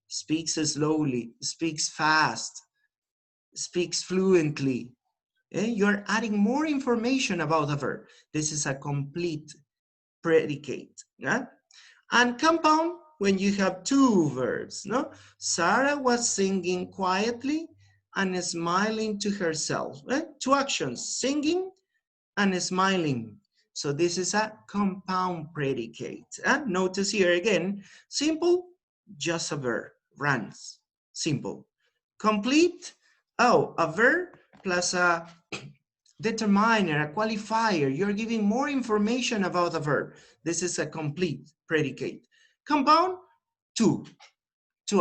Speaks slowly, speaks fast, speaks fluently. You're adding more information about the verb. This is a complete predicate. Yeah? And compound, when you have two verbs. No? Sarah was singing quietly and smiling to herself. Two actions, singing and smiling. So this is a compound predicate. Notice here again, simple, just a verb, runs, simple. Complete, a verb plus a determiner, a qualifier. You're giving more information about the verb. This is a complete predicate. Compound, two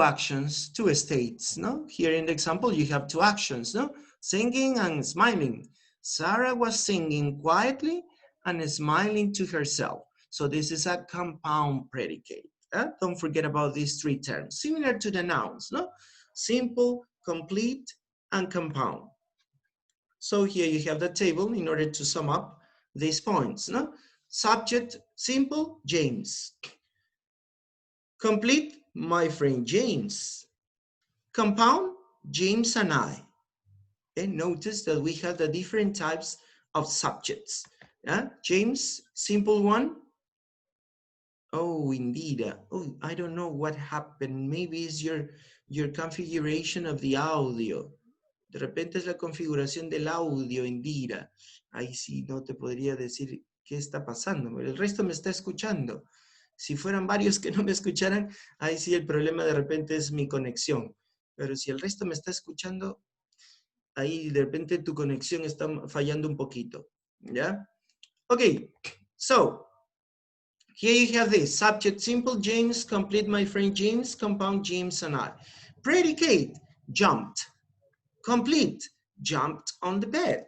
actions, two states, no? Here in the example, you have two actions, no? Singing and smiling. Sarah was singing quietly and smiling to herself. So this is a compound predicate. Don't forget about these three terms, similar to the nouns, no? Simple, complete, and compound. So here you have the table in order to sum up these points, no? Subject, simple, James. Complete, my friend James. Compound, James and I. And notice that we have the different types of subjects. James, simple one. Oh, indeed. Oh, I don't know what happened. Maybe it's your configuration of the audio. De repente es la configuración del audio, Indira. Ahí sí no te podría decir qué está pasando, pero el resto me está escuchando. Si fueran varios que no me escucharan, ahí sí el problema de repente es mi conexión. Pero si el resto me está escuchando, ahí de repente tu conexión está fallando un poquito. ¿Ya? Okay, so here you have this. Subject, simple, James. Complete, my friend James. Compound, James and I. Predicate, jumped. Complete, jumped on the bed.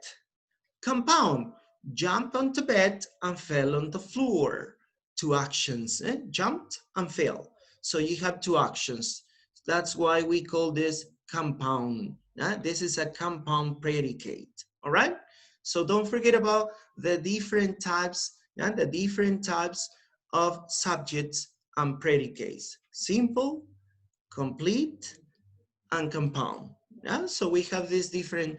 Compound, jumped on the bed and fell on the floor. Two actions, jumped and fell. So you have two actions. That's why we call this compound. This is a compound predicate, all right? So don't forget about the different types, and the different types of subjects and predicates. Simple, complete, and compound. Yeah? So we have these different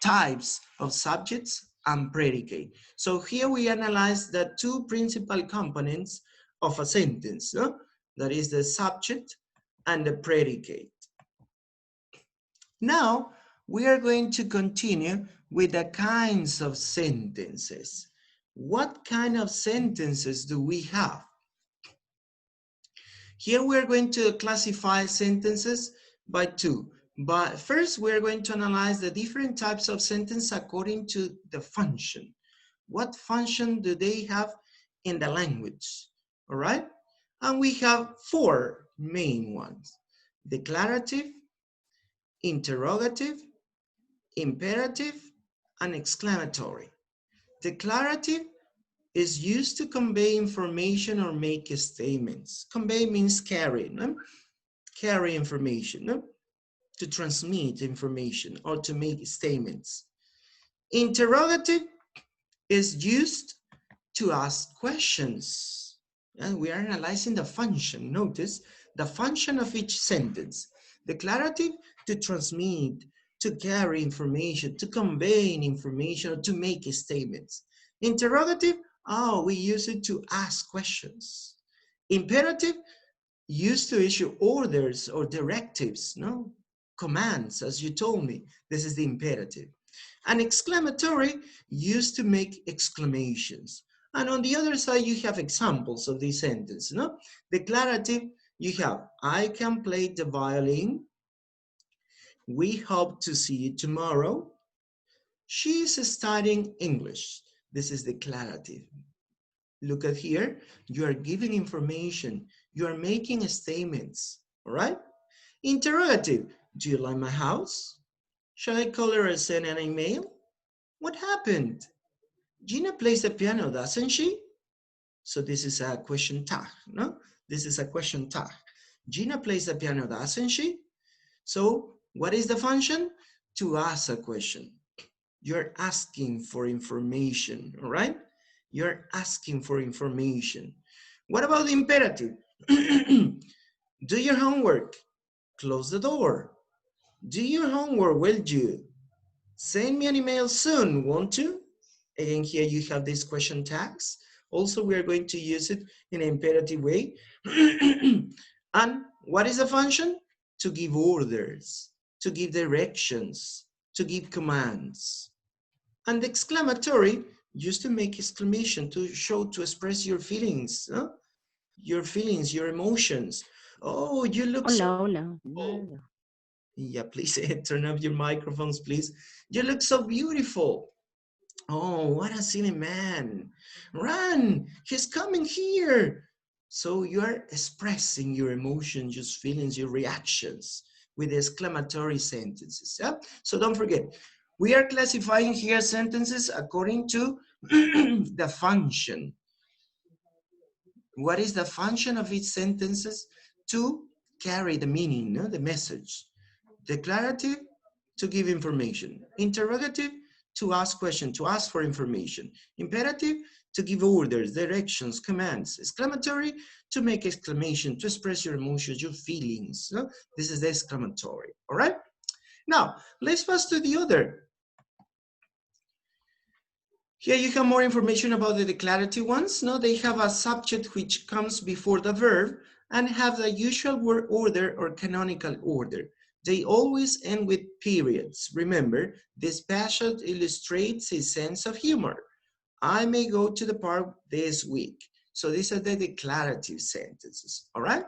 types of subjects and predicate. So here we analyze the two principal components of a sentence. No? That is the subject and the predicate. Now, we are going to continue with the kinds of sentences. What kind of sentences do we have? Here we're going to classify sentences by two. But first, we're going to analyze the different types of sentence according to the function. What function do they have in the language? All right? And we have four main ones: declarative, interrogative, imperative, and exclamatory. Declarative is used to convey information or make statements. Convey means carry, no? Carry information, no? To transmit information or to make statements. Interrogative is used to ask questions. And we are analyzing the function. Notice the function of each sentence. Declarative, to transmit, to carry information, to convey information, or to make statements. Interrogative, we use it to ask questions. Imperative, used to issue orders or directives, no? Commands, as you told me. This is the imperative. And exclamatory, used to make exclamations. And on the other side, you have examples of these sentences, no? Declarative, you have, I can play the violin. We hope to see you tomorrow. She is studying English. This is declarative. Look at here, you are giving information. You are making statements, all right? Interrogative, do you like my house? Shall I call her or send an email? What happened? Gina plays the piano, doesn't she? So this is a question tag, no? This is a question tag. Gina plays the piano, doesn't she? So what is the function? To ask a question. You're asking for information, all right? You're asking for information. What about the imperative? Do your homework. Close the door. Do your homework, will you? Send me an email soon, won't you? Again, here you have these question tags. Also, we are going to use it in an imperative way. And what is the function? To give orders, to give directions, to give commands. And exclamatory, used to make exclamation, to show, to express your feelings, huh? Your feelings, your emotions. Oh, you look so... Hola. Yeah, please turn up your microphones, please. You look so beautiful. Oh, what a silly man. Run, he's coming here. So you are expressing your emotions, your feelings, your reactions with exclamatory sentences. Yeah? So don't forget, we are classifying here sentences according to the function. What is the function of each sentences? To carry the meaning, no? The message. Declarative, to give information. Interrogative, to ask questions, to ask for information. Imperative, to give orders, directions, commands. Exclamatory, to make exclamation, to express your emotions, your feelings. No? This is the exclamatory, all right? Now, let's pass to the other. Here you have more information about the declarative ones. No, they have a subject which comes before the verb and have the usual word order or canonical order. They always end with periods. Remember, this passage illustrates a sense of humor. I may go to the park this week. So these are the declarative sentences, all right?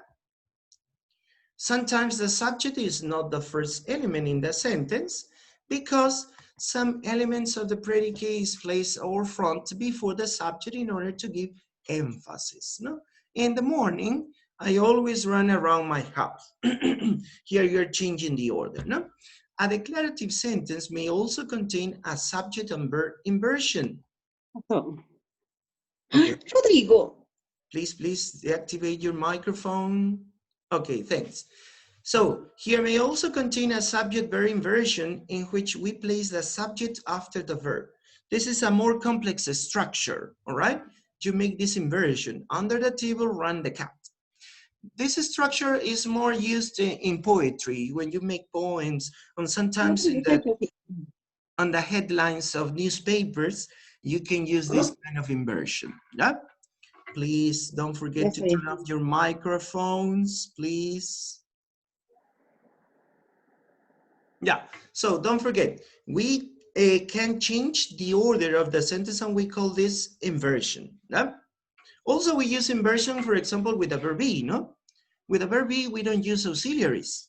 Sometimes the subject is not the first element in the sentence because some elements of the predicate is placed or front before the subject in order to give emphasis. No? In the morning, I always run around my house. Here you're changing the order. No? A declarative sentence may also contain a subject and verb inversion. Oh. Okay. Rodrigo. Please deactivate your microphone. Okay, thanks. So here may also contain a subject-verb inversion in which we place the subject after the verb. This is a more complex structure, all right? You make this inversion. Under the table, run the cat. This structure is more used in poetry when you make poems, and sometimes on the headlines of newspapers, you can use this kind of inversion. Yeah? Please don't forget to turn off your microphones, please. Yeah, so don't forget, we can change the order of the sentence and we call this inversion. Yeah? Also, we use inversion, for example, with a verb be, no? With a verb be, we don't use auxiliaries.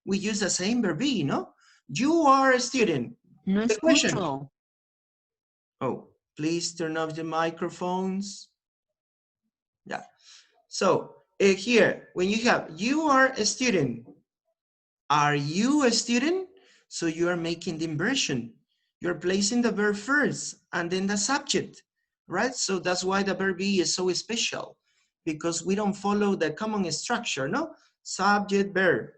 We use the same verb be, no? You are a student. No The question. escucho. Oh, please turn off the microphones. Yeah. So here, when you have, you are a student. Are you a student? So you are making the inversion. You're placing the verb first and then the subject, right? So that's why the verb be is so special, because we don't follow the common structure, no? Subject, verb.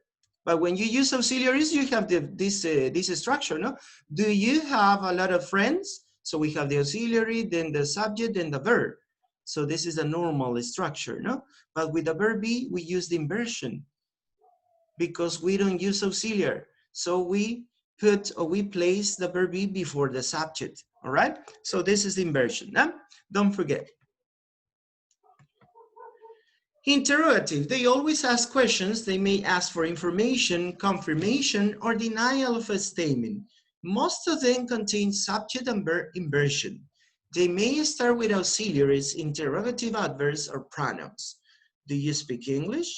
But when you use auxiliaries, you have this structure, no? Do you have a lot of friends? So we have the auxiliary, then the subject, then the verb. So this is a normal structure, no? But with the verb be, we use the inversion because we don't use auxiliary. So we put or we place the verb be before the subject, all right? So this is the inversion, huh? Don't forget. Interrogative, they always ask questions. They may ask for information, confirmation, or denial of a statement. Most of them contain subject and verb inversion. They may start with auxiliaries, interrogative adverbs, or pronouns. Do you speak English?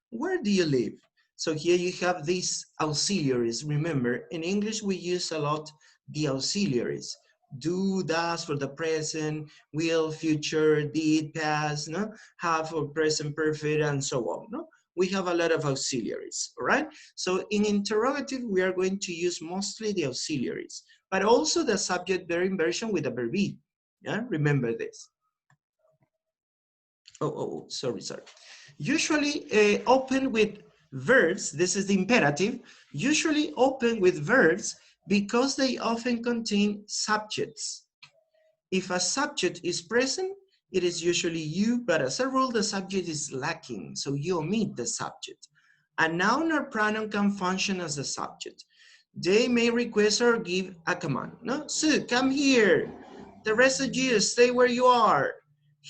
Where do you live? So here you have these auxiliaries. Remember, in English we use a lot the auxiliaries. Do, does for the present, will, future, did, past, no? Have for present perfect, and so on. No? We have a lot of auxiliaries, all right? So in interrogative, we are going to use mostly the auxiliaries, but also the subject-verb inversion with the verb be. Yeah, remember this. Sorry. Usually open with verbs, this is the imperative, usually open with verbs because they often contain subjects. If a subject is present, it is usually you, but as a rule, the subject is lacking, so you omit the subject. A noun or pronoun can function as a subject. They may request or give a command. No, Sue, come here. The rest of you, stay where you are.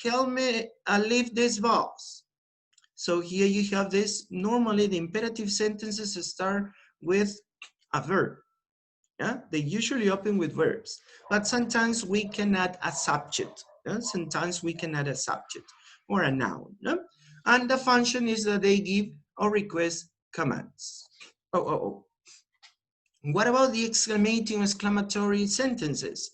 Help me lift this box. So here you have this. Normally, the imperative sentences start with a verb. Yeah? They usually open with verbs, but sometimes we can add a subject. Yeah? Sometimes we can add a subject or a noun. Yeah? And the function is that they give or request commands. What about the exclamatory sentences?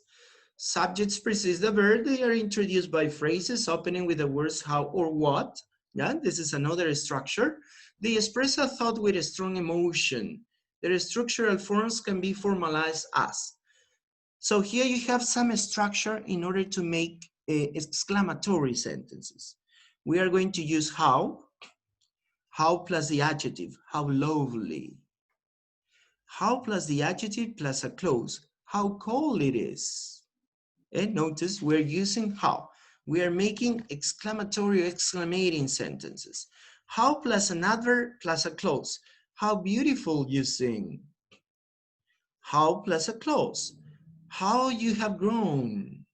Subjects precede the verb. They are introduced by phrases opening with the words how or what. Yeah, this is another structure. They express a thought with a strong emotion. Their structural forms can be formalized as. So here you have some structure in order to make exclamatory sentences. We are going to use how plus the adjective, how lovely. How plus the adjective plus a clause, how cold it is. And notice we're using how. We are making exclamatory, exclamating sentences. How plus an adverb plus a clause, how beautiful you sing. How plus a clause, how you have grown.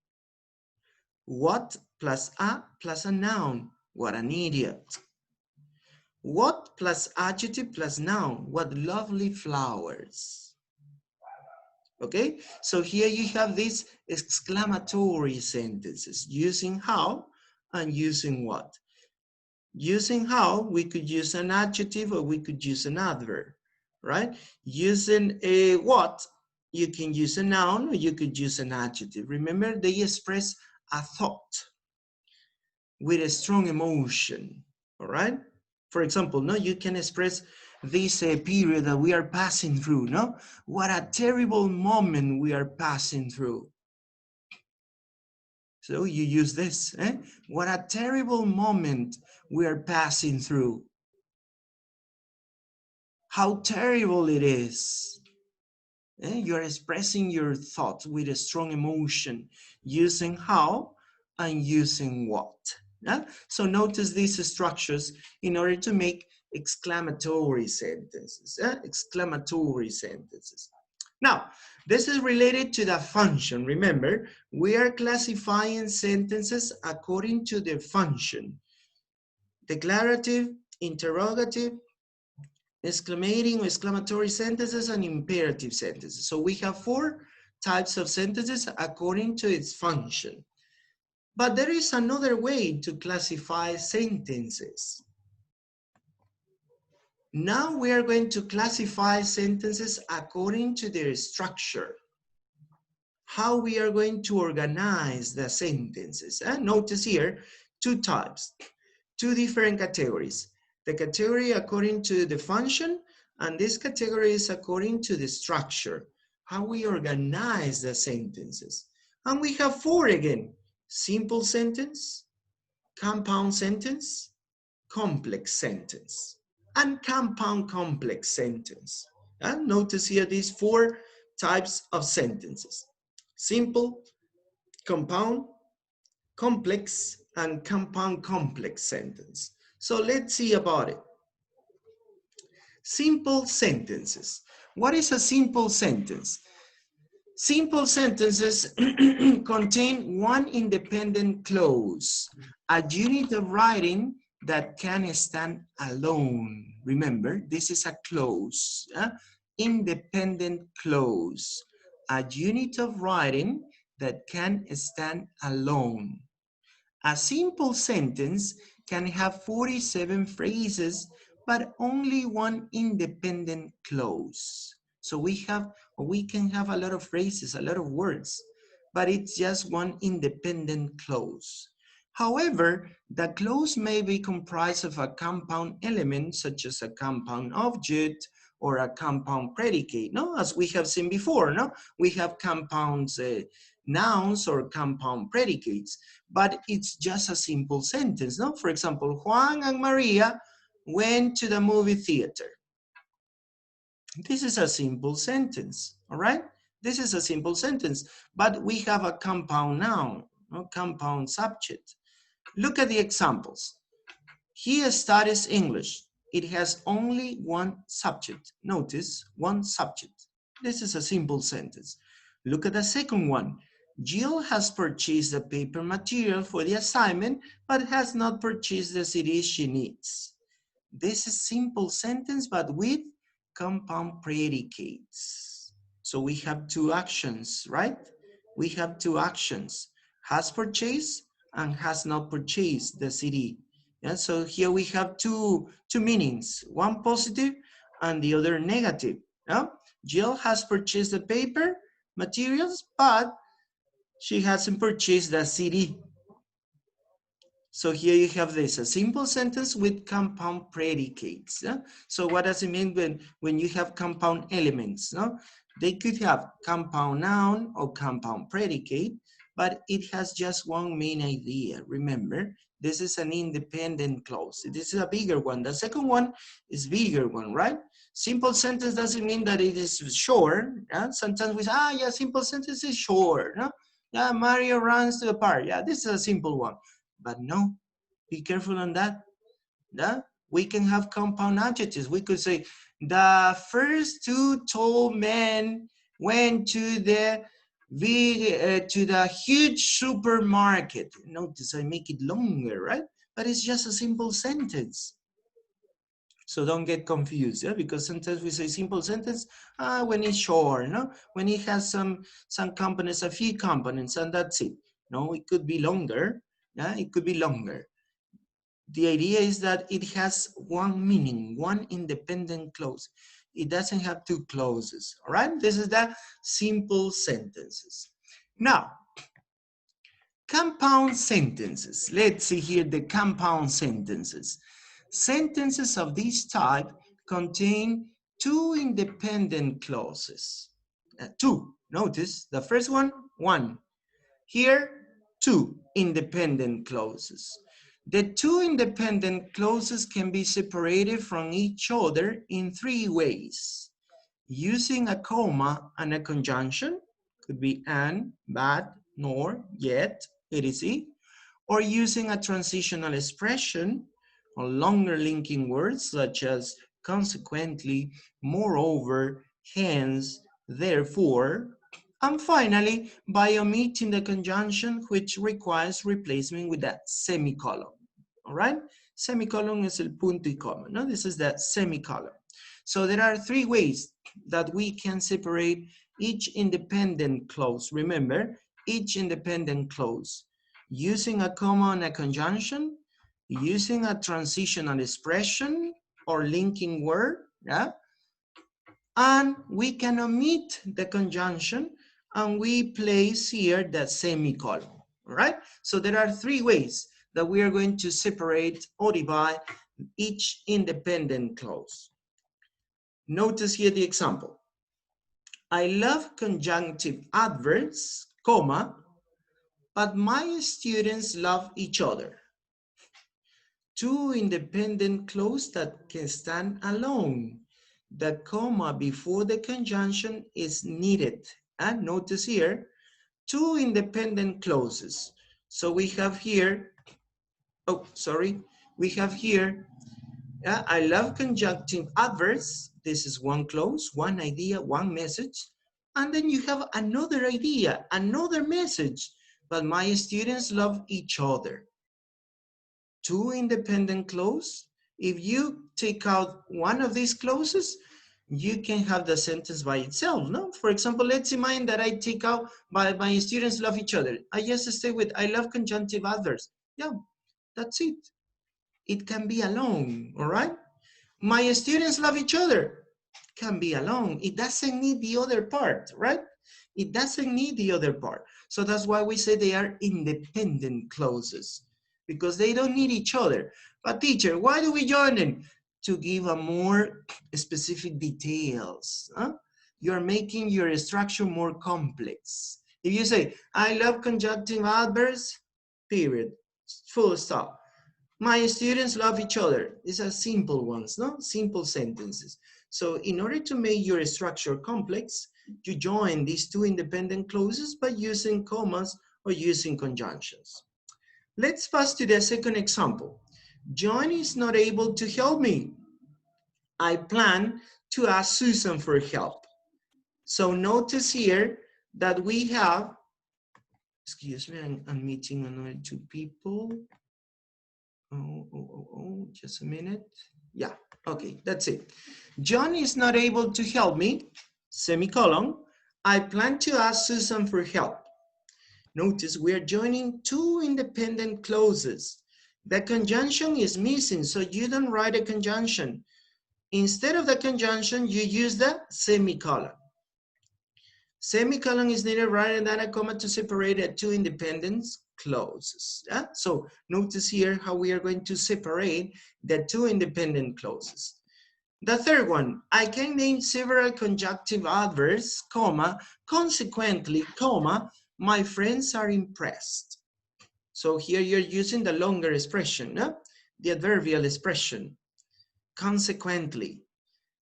What plus a noun, what an idiot. What plus adjective plus noun, what lovely flowers. Okay, so here you have these exclamatory sentences using how and using what. Using how, we could use an adjective or we could use an adverb, right? Using a what, you can use a noun or you could use an adjective. Remember, they express a thought with a strong emotion, all right? For example, no, you can express this period that we are passing through, no? What a terrible moment we are passing through. So you use this, eh? What a terrible moment we are passing through. how terrible it is. You're expressing your thoughts with a strong emotion, using how and using what. So notice these structures in order to make exclamatory sentences. Exclamatory sentences. Now, this is related to the function. Remember, we are classifying sentences according to their function. Declarative, interrogative, exclamating or exclamatory sentences, and imperative sentences. So we have 4 types of sentences according to its function. But there is another way to classify sentences. Now we are going to classify sentences according to their structure. How we are going to organize the sentences. Notice here 2 types, 2 different categories. The category according to the function, and this category is according to the structure, how we organize the sentences. And we have 4 again: simple sentence, compound sentence, complex sentence, and compound complex sentence. And notice here these 4 types of sentences: simple, compound, complex, and compound complex sentence. So let's see about it. Simple sentences. What is a simple sentence? Simple sentences contain one independent clause, a unit of writing that can stand alone. Remember, this is a clause, independent clause, a unit of writing that can stand alone. A simple sentence can have 47 phrases, but only one independent clause. So we can have a lot of phrases, a lot of words, but it's just one independent clause. However, the clause may be comprised of a compound element, such as a compound object or a compound predicate, no? As we have seen before, no? We have compounds, nouns or compound predicates, but it's just a simple sentence, no? For example, Juan and Maria went to the movie theater. This is a simple sentence, all right? This is a simple sentence, but we have a compound noun, no? Compound subject. Look at the examples. He studies English. It has only one subject. Notice, one subject. This is a simple sentence. Look at the second one. Jill has purchased the paper material for the assignment, but has not purchased the CD she needs. This is simple sentence, but with compound predicates. So we have 2 actions, right? We have 2 actions. Has purchased and has not purchased the CD. Yeah, so here we have two meanings, one positive and the other negative. Yeah? Jill has purchased the paper materials, but she hasn't purchased the CD. So here you have this, a simple sentence with compound predicates. Yeah? So what does it mean when you have compound elements? No? They could have compound noun or compound predicate, but it has just one main idea. Remember, this is an independent clause. This is a bigger one. The second one is bigger one, right? Simple sentence doesn't mean that it is short. Yeah? Sometimes we say, yeah, simple sentence is short. No? Yeah, Mario runs to the park. Yeah, this is a simple one. But no, be careful on that. Yeah? We can have compound adjectives. We could say, the first 2 tall men went to the huge supermarket. Notice I make it longer, right? But it's just a simple sentence. So don't get confused, yeah? Because sometimes we say simple sentence when it's short, no? When it has some components, a few components, and that's it. No, it could be longer. Yeah, it could be longer. The idea is that it has one meaning, one independent clause. It doesn't have 2 clauses, all right? This is the simple sentences. Now, compound sentences. Let's see here the compound sentences. Sentences of this type contain 2 independent clauses. 2, notice the first one, 1. Here, 2 independent clauses. The two independent clauses can be separated from each other in three ways. Using a comma and a conjunction, could be and, but, nor, yet, etc. Or using a transitional expression or longer linking words such as consequently, moreover, hence, therefore, and finally, by omitting the conjunction which requires replacement with a semicolon. All right? Semicolon is el punto y coma. No, this is the semicolon. So there are three ways that we can separate each independent clause. Remember, each independent clause. Using a comma and a conjunction, using a transitional expression or linking word, yeah? And we can omit the conjunction and we place here the semicolon, all right? So there are three ways that we are going to separate or divide each independent clause. Notice here the example. I love conjunctive adverbs, comma, but my students love each other. Two independent clauses that can stand alone. The comma before the conjunction is needed. And notice here, two independent clauses. So we have here, we have here, I love conjunctive adverbs. This is one clause, one idea, one message. And then you have another idea, another message. But my students love each other. Two independent clauses. If you take out one of these clauses, you can have the sentence by itself, no? For example, let's imagine that I take out my students love each other. I just stay with I love conjunctive adverbs. Yeah, that's it. It can be alone, all right? My students love each other. Can be alone. It doesn't need the other part, right? It doesn't need the other part. So that's why we say they are independent clauses, because they don't need each other. But teacher, why do we join them? To give a more specific details. Huh? You're making your structure more complex. If you say, I love conjunctive adverbs, period, full stop. My students love each other. These are simple ones, no? Simple sentences. So in order to make your structure complex, you join these two independent clauses by using commas or using conjunctions. Let's pass to the second example. John is not able to help me. I plan to ask Susan for help. So notice here that we have, excuse me, I'm meeting another two people. Just a minute. Yeah, okay, that's it. John is not able to help me, semicolon. I plan to ask Susan for help. Notice we are joining two independent clauses. The conjunction is missing, so you don't write a conjunction. Instead of the conjunction, you use the semicolon. Semicolon is needed rather than a comma to separate the two independent clauses. Yeah? So notice here how we are going to separate the two independent clauses. The third one, I can name several conjunctive adverbs, comma, consequently, comma, my friends are impressed. So here you're using the longer expression, the adverbial expression, consequently.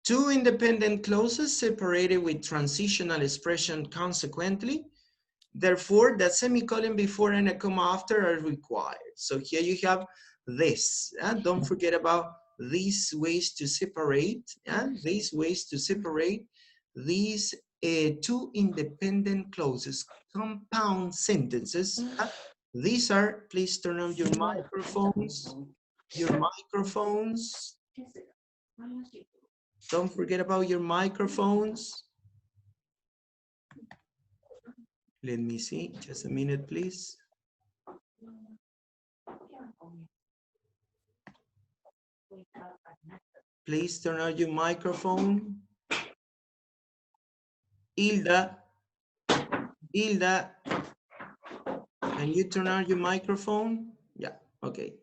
Two independent clauses separated with transitional expression consequently. Therefore, the semicolon before and a comma after are required. So here you have this. Don't forget about these ways to separate. These ways to separate these two independent clauses, compound sentences. These are, please turn on your microphones. Your microphones. Don't forget about your microphones. Let me see, just a minute, please. Please turn on your microphone. Hilda, can you turn on your microphone? Yeah, okay.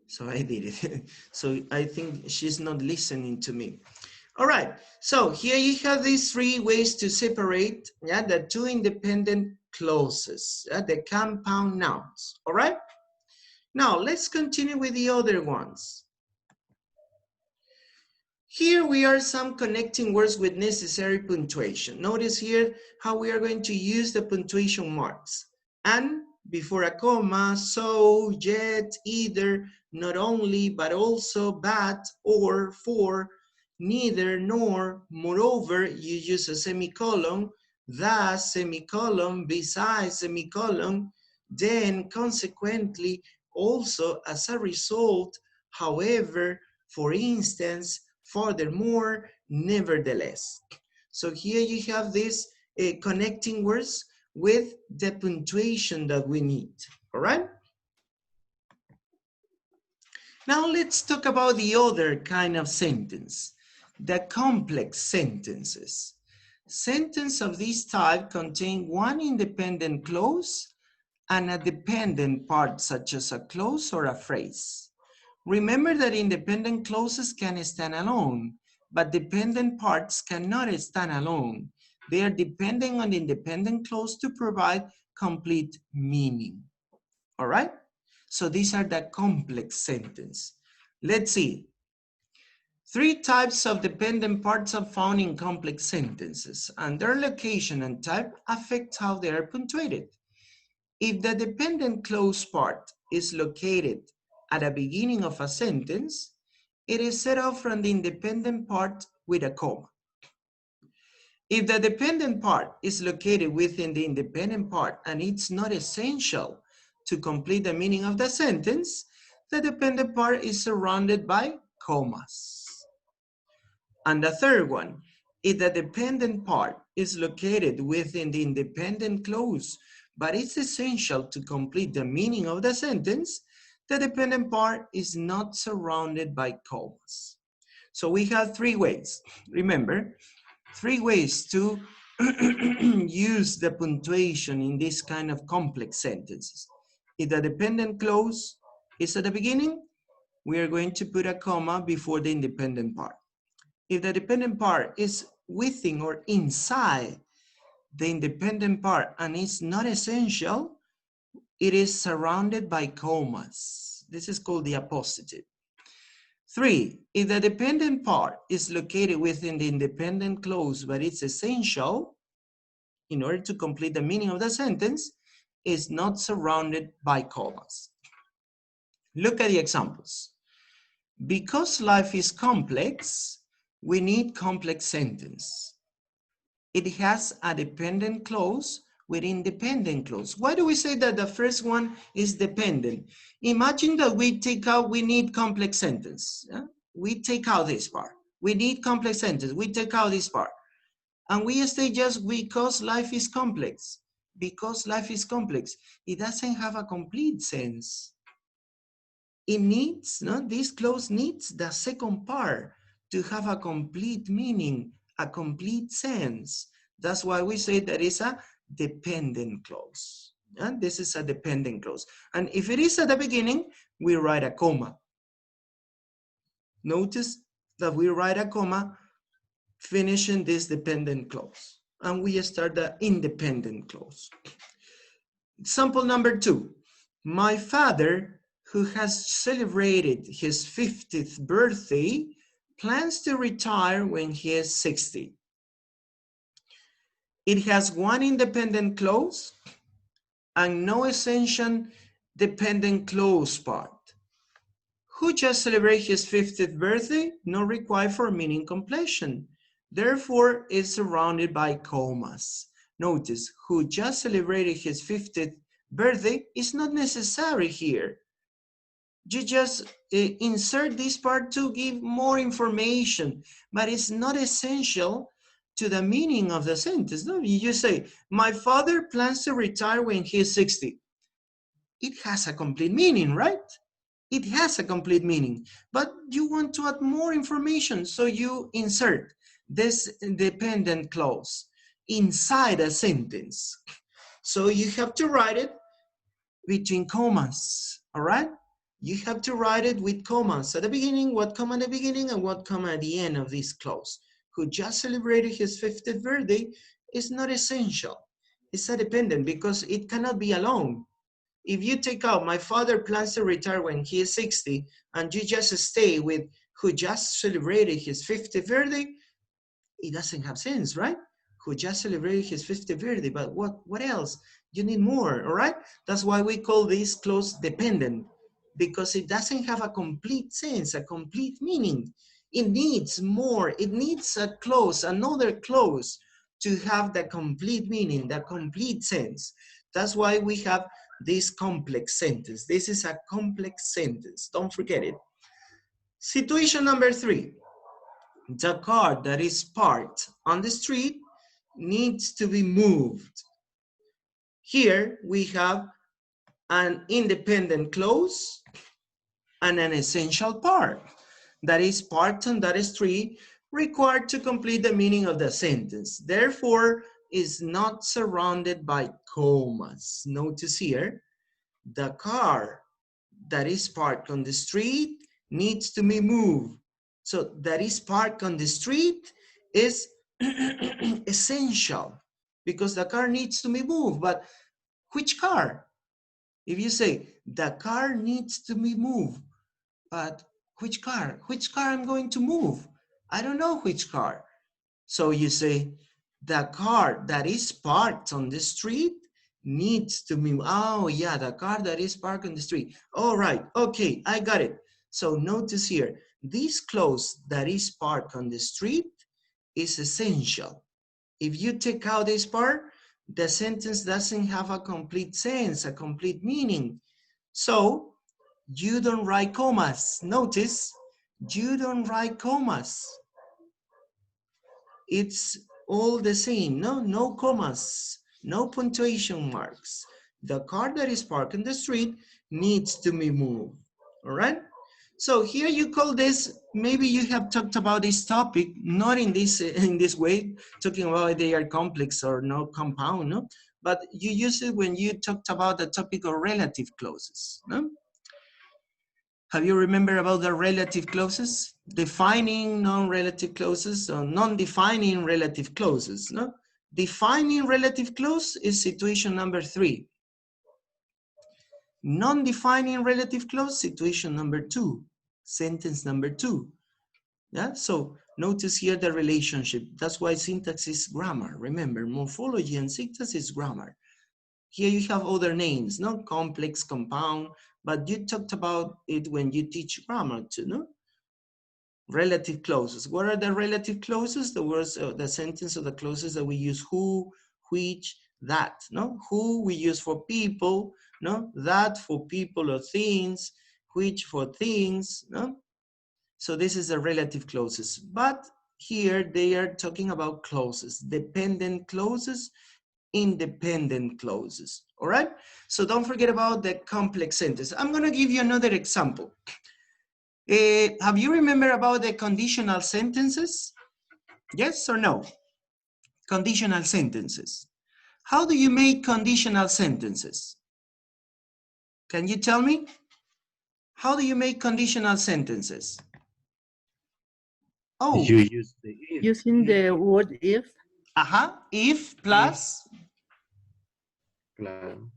So I did it. So I think she's not listening to me. All right, so here you have these three ways to separate the two independent clauses, the compound nouns, all right? Now, let's continue with the other ones. Here we are some connecting words with necessary punctuation. Notice here how we are going to use the punctuation marks. And before a comma, so, yet, either, not only, but also, but, or, for, neither, nor, moreover, you use a semicolon, thus, semicolon, besides, semicolon, then, consequently, also, as a result, however, for instance, furthermore, nevertheless. So here you have these connecting words with the punctuation that we need, all right? Now let's talk about the other kind of sentence, the complex sentences. Sentences of this type contain one independent clause and a dependent part, such as a clause or a phrase. Remember that independent clauses can stand alone, but dependent parts cannot stand alone. They are depending on the independent clause to provide complete meaning. All right? So these are the complex sentence. Let's see. 3 types of dependent parts are found in complex sentences, and their location and type affect how they are punctuated. If the dependent clause part is located at the beginning of a sentence, it is set off from the independent part with a comma. If the dependent part is located within the independent part and it's not essential to complete the meaning of the sentence, the dependent part is surrounded by commas. And the third one, if the dependent part is located within the independent clause, but it's essential to complete the meaning of the sentence, the dependent part is not surrounded by commas. So we have 3 ways. Remember, 3 ways to use the punctuation in this kind of complex sentences. If the dependent clause is at the beginning, we are going to put a comma before the independent part. If the dependent part is within or inside the independent part and is not essential, it is surrounded by commas. This is called the appositive. 3, if the dependent part is located within the independent clause but it's essential in order to complete the meaning of the sentence, is not surrounded by commas. Look at the examples. Because life is complex, we need complex sentence. It has a dependent clause with independent clause. Why do we say that the first one is dependent? Imagine that we take out, we need complex sentence. Yeah? We take out this part. We need complex sentence. We take out this part. And we say just because life is complex. Because life is complex. It doesn't have a complete sense. It needs, no? This clause needs the second part to have a complete meaning, a complete sense. That's why we say that it's a dependent clause. And this is a dependent clause. And if it is at the beginning, we write a comma. Notice that we write a comma finishing this dependent clause. And we start the independent clause. Example number 2. My father, who has celebrated his 50th birthday, plans to retire when he is 60. It has one independent clause and no essential dependent clause part. Who just celebrated his 50th birthday? Not required for meaning completion. Therefore, it's surrounded by commas. Notice, who just celebrated his 50th birthday is not necessary here. You just insert this part to give more information, but it's not essential to the meaning of the sentence. No, you just say, my father plans to retire when he's 60. It has a complete meaning, right? It has a complete meaning, but you want to add more information, so you insert this dependent clause inside a sentence. So you have to write it between commas, all right? You have to write it with commas at the beginning, what comma at the beginning, and what comma at the end of this clause. Who just celebrated his 50th birthday is not essential. It's a dependent because it cannot be alone. if you take out my father plans to retire when he is 60 and you just stay with who just celebrated his 50th birthday, it doesn't have sense, right? Who just celebrated his 50th birthday, but what else? You need more, all right? That's why we call this clause dependent, because it doesn't have a complete sense, a complete meaning. It needs more, it needs a clause, another clause to have the complete meaning, the complete sense. That's why we have this complex sentence. This is a complex sentence, don't forget it. Situation number 3. The car that is parked on the street needs to be moved. Here we have an independent clause and an essential part that is parked on that street required to complete the meaning of the sentence. Therefore, is not surrounded by commas. Notice here, the car that is parked on the street needs to be moved. So that is parked on the street is essential because the car needs to be moved. But which car? If you say the car needs to be moved, but which car? Which car I'm going to move? I don't know which car. So you say the car that is parked on the street needs to be, oh yeah, the car that is parked on the street. All right, okay, I got it. So notice here, this clause that is parked on the street is essential. If you take out this part, the sentence doesn't have a complete sense, a complete meaning. So you don't write commas. Notice, you don't write commas. It's all the same, no commas, no punctuation marks. The car that is parked in the street needs to be moved, all right? So here you call this, maybe you have talked about this topic, not in this way, talking about they are complex or no compound, no? But you use it when you talked about the topic of relative clauses, no? Have you remember about the relative clauses? Defining non-relative clauses or non-defining relative clauses, no? Defining relative clause is situation number 3. Non-defining relative clause, situation number 2, sentence number 2. Yeah, so notice here the relationship. That's why syntax is grammar. Remember, morphology and syntax is grammar. Here you have other names, no? Complex, compound, but you talked about it when you teach grammar too, no? Relative clauses. What are the relative clauses? The words, the sentence of the clauses that we use who, which, that, no? Who we use for people, no? That for people or things, which for things, no? So this is the relative clauses. But here they are talking about clauses, dependent clauses, independent clauses, all right? So don't forget about the complex sentence. I'm gonna give you another example. Have you remember about the conditional sentences? Yes or no? Conditional sentences. How do you make conditional sentences? Can you tell me? How do you make conditional sentences? Oh. You use the if. Using the word if. If plus? Claro.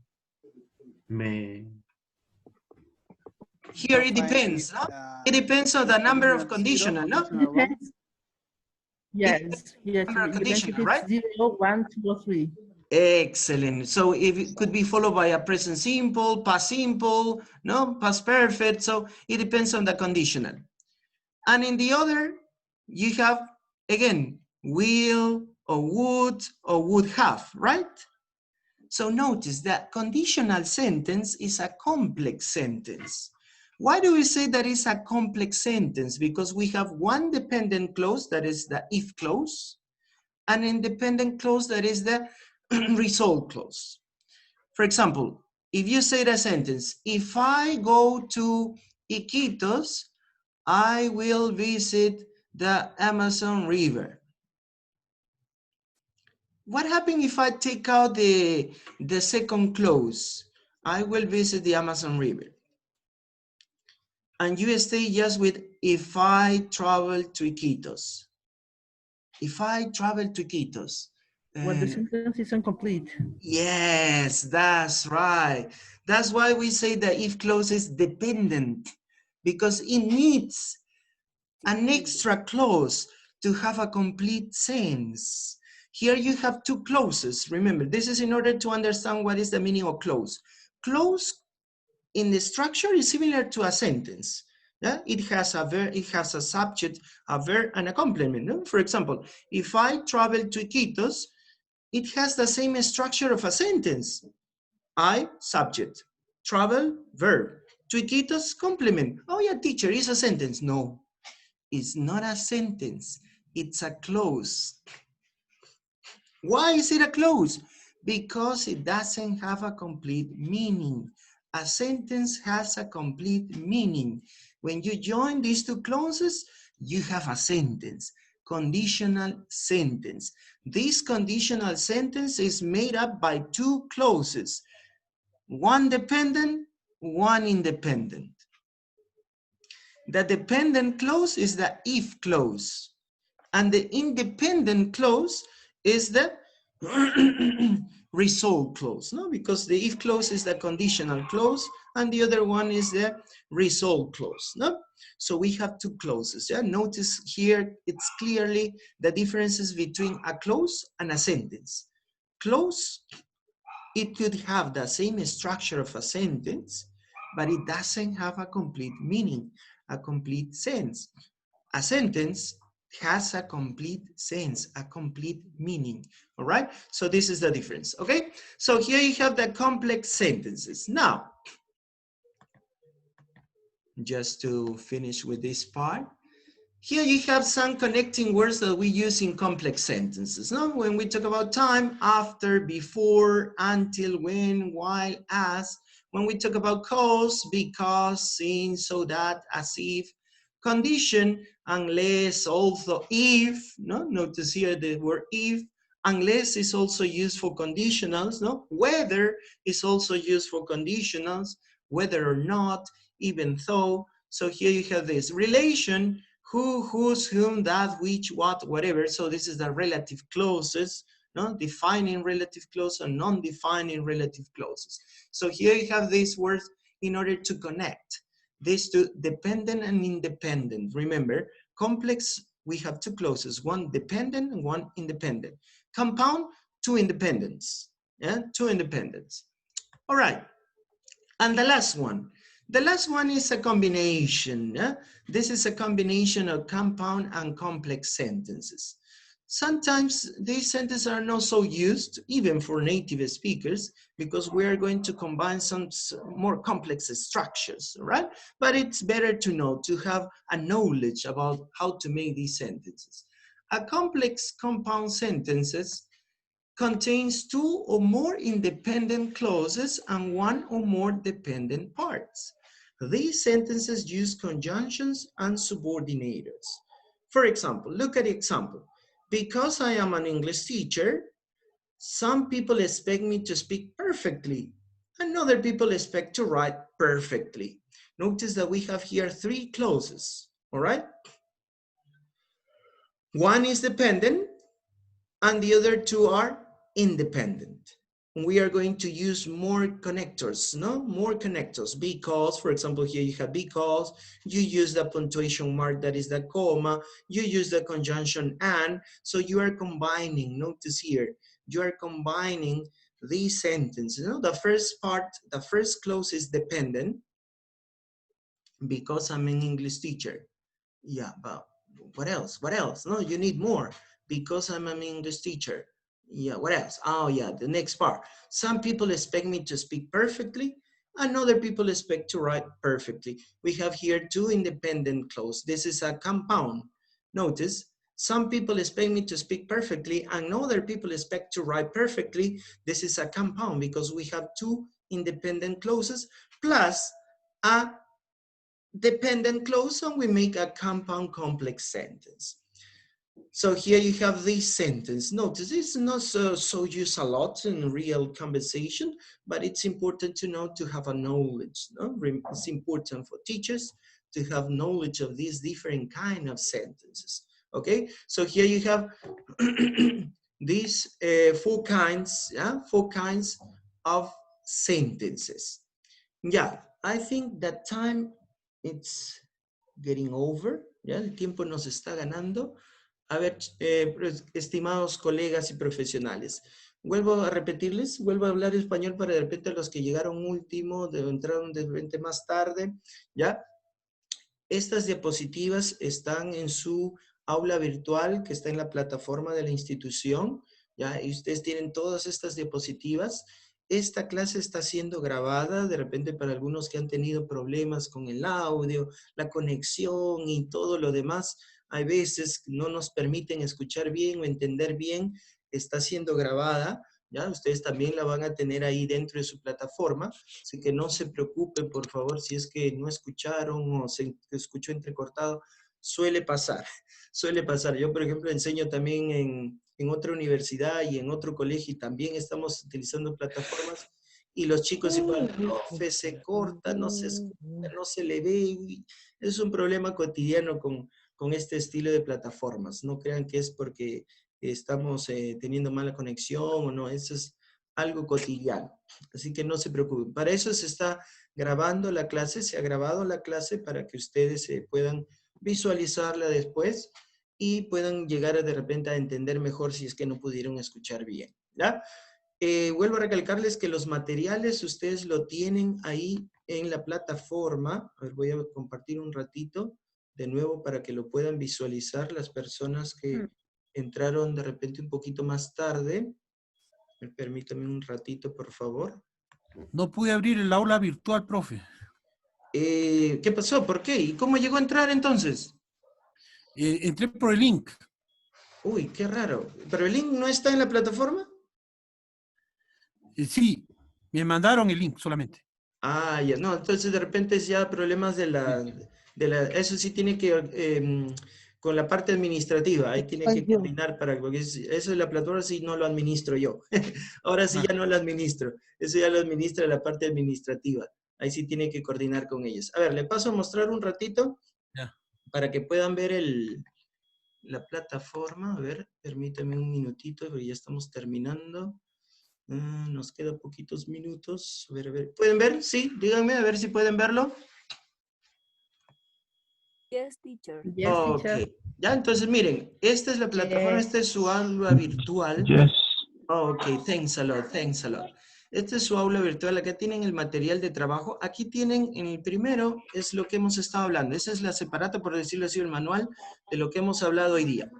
Me. Here it depends, no? It depends on the number of conditional, no? It depends. Yes, yes. Number of It depends if conditional, right? it's 0, 1, 2, or 3. Excellent. So if it could be followed by a present simple, past simple, no, past perfect. So it depends on the conditional. And in the other, you have, again, will or would have, right? So notice that conditional sentence is a complex sentence. Why do we say that it's a complex sentence? Because we have one dependent clause, that is the if clause, an independent clause that is the result clause. For example, if you say the sentence, if I go to Iquitos, I will visit the Amazon River. What happens if I take out the second clause? I will visit the Amazon River. And you stay just with, if I travel to Iquitos. If I travel to Iquitos. Well, the sentence is incomplete. Yes, that's right. That's why we say the if clause is dependent, because it needs an extra clause to have a complete sense. Here you have two clauses. Remember, this is in order to understand what is the meaning of clause. Clause in the structure is similar to a sentence. Yeah? It has a verb, it has a subject, a verb, and a complement. No? For example, if I travel to Iquitos, it has the same structure of a sentence. I, subject, travel, verb, to Iquitos, complement. Oh yeah, teacher, it's a sentence. No, it's not a sentence. It's a clause. Why is it a clause? Because it doesn't have a complete meaning. A sentence has a complete meaning. When you join these two clauses, you have a sentence, conditional sentence. This conditional sentence is made up by two clauses, one dependent, one independent. The dependent clause is the if clause, and the independent clause is the result clause, no? Because the if clause is the conditional clause and the other one is the result clause, no? So we have two clauses, yeah? Notice here it's clearly the differences between a clause and a sentence. Clause, it could have the same structure of a sentence, but it doesn't have a complete meaning, a complete sense. A sentence has a complete sense, a complete meaning, all right? So this is the difference, okay? So here you have the complex sentences. Now, just to finish with this part, here you have some connecting words that we use in complex sentences. No? When we talk about time, after, before, until, when, while, as. When we talk about cause, because, since, so that, as if. Condition, unless, also, if. No? Notice here the word if. Unless is also used for conditionals. No? Whether is also used for conditionals. Whether or not, even though. So here you have this relation. Who, whose, whom, that, which, what, whatever. So this is the relative clauses, no? Defining relative clause and non-defining relative clauses. So here you have these words in order to connect these two, dependent and independent. Remember, complex, we have two clauses, one dependent and one independent. Compound, two independents, yeah, two independents. All right, and the last one. The last one is a combination. Yeah? This is a combination of compound and complex sentences. Sometimes these sentences are not so used, even for native speakers, because we are going to combine some more complex structures, right? But it's better to know, to have a knowledge about how to make these sentences. A complex compound sentences contains two or more independent clauses and one or more dependent parts. These sentences use conjunctions and subordinators. For example, look at the example. Because I am an English teacher, some people expect me to speak perfectly, and other people expect to write perfectly. Notice that we have here three clauses, all right? One is dependent, and the other two are independent. We are going to use more connectors, no? More connectors, because, for example, here you have because, you use the punctuation mark that is the comma, you use the conjunction and, so you are combining, notice here, you are combining these sentences. You know, the first part, the first clause is dependent, because I'm an English teacher. Yeah, but what else? What else? No, you need more. Because I'm an English teacher. Yeah, what else? Oh yeah, the next part. Some people expect me to speak perfectly, and other people expect to write perfectly. We have here two independent clauses. This is a compound. Notice, some people expect me to speak perfectly, and other people expect to write perfectly. This is a compound because we have two independent clauses plus a dependent clause, and we make a compound complex sentence. So here you have this sentence. Notice it's not so used a lot in real conversation, but it's important to know, to have a knowledge. No? It's important for teachers to have knowledge of these different kind of sentences. Okay, so here you have these four kinds of sentences. Ya, I think that time it's getting over. Ya, el tiempo nos está ganando. A ver, estimados colegas y profesionales, vuelvo a repetirles, vuelvo a hablar español para de repente los que llegaron último, entraron de repente más tarde, ¿ya? Estas diapositivas están en su aula virtual que está en la plataforma de la institución, ¿ya? Y ustedes tienen todas estas diapositivas. Esta clase está siendo grabada, de repente para algunos que han tenido problemas con el audio, la conexión y todo lo demás, hay veces que no nos permiten escuchar bien o entender bien, está siendo grabada, ¿ya? Ustedes también la van a tener ahí dentro de su plataforma. Así que no se preocupen, por favor, si es que no escucharon o se escuchó entrecortado. Suele pasar, suele pasar. Yo, por ejemplo, enseño también en otra universidad y en otro colegio y también estamos utilizando plataformas y los chicos igual, profe, se corta, no se escucha, no se le ve. Y es un problema cotidiano con este estilo de plataformas. No crean que es porque estamos teniendo mala conexión o no, eso es algo cotidiano. Así que no se preocupen. Para eso se está grabando la clase, se ha grabado la clase para que ustedes puedan visualizarla después y puedan llegar de repente a entender mejor si es que no pudieron escuchar bien. ¿Ya? Vuelvo a recalcarles que los materiales ustedes lo tienen ahí en la plataforma. A ver, voy a compartir un ratito de nuevo para que lo puedan visualizar las personas que entraron de repente un poquito más tarde. Permítame un ratito, por favor. No pude abrir el aula virtual, profe. ¿Qué pasó? ¿Por qué? ¿Y cómo llegó a entrar entonces? Entré por el link. Uy, qué raro. ¿Pero el link no está en la plataforma? Sí, me mandaron el link solamente. Ah, ya, no, entonces de repente es ya problemas eso sí tiene que, con la parte administrativa, ahí tiene que coordinar porque eso de la plataforma sí no lo administro yo. Ahora sí ya no lo administro, eso ya lo administra la parte administrativa. Ahí sí tiene que coordinar con ellos. A ver, le paso a mostrar un ratito para que puedan ver la plataforma. A ver, permítame un minutito, porque ya estamos terminando. Nos quedan poquitos minutos. A ver. ¿Pueden ver? Sí, díganme, a ver si pueden verlo. Yes, teacher. Yes, Ok. teacher. Ya, entonces miren, esta es la plataforma, Yes. esta es su aula virtual. Yes. Ok, thanks a lot, thanks a lot. Esta es su aula virtual, acá tienen el material de trabajo. Aquí tienen, en el primero, es lo que hemos estado hablando. Esa es la separata, por decirlo así, el manual de lo que hemos hablado hoy día.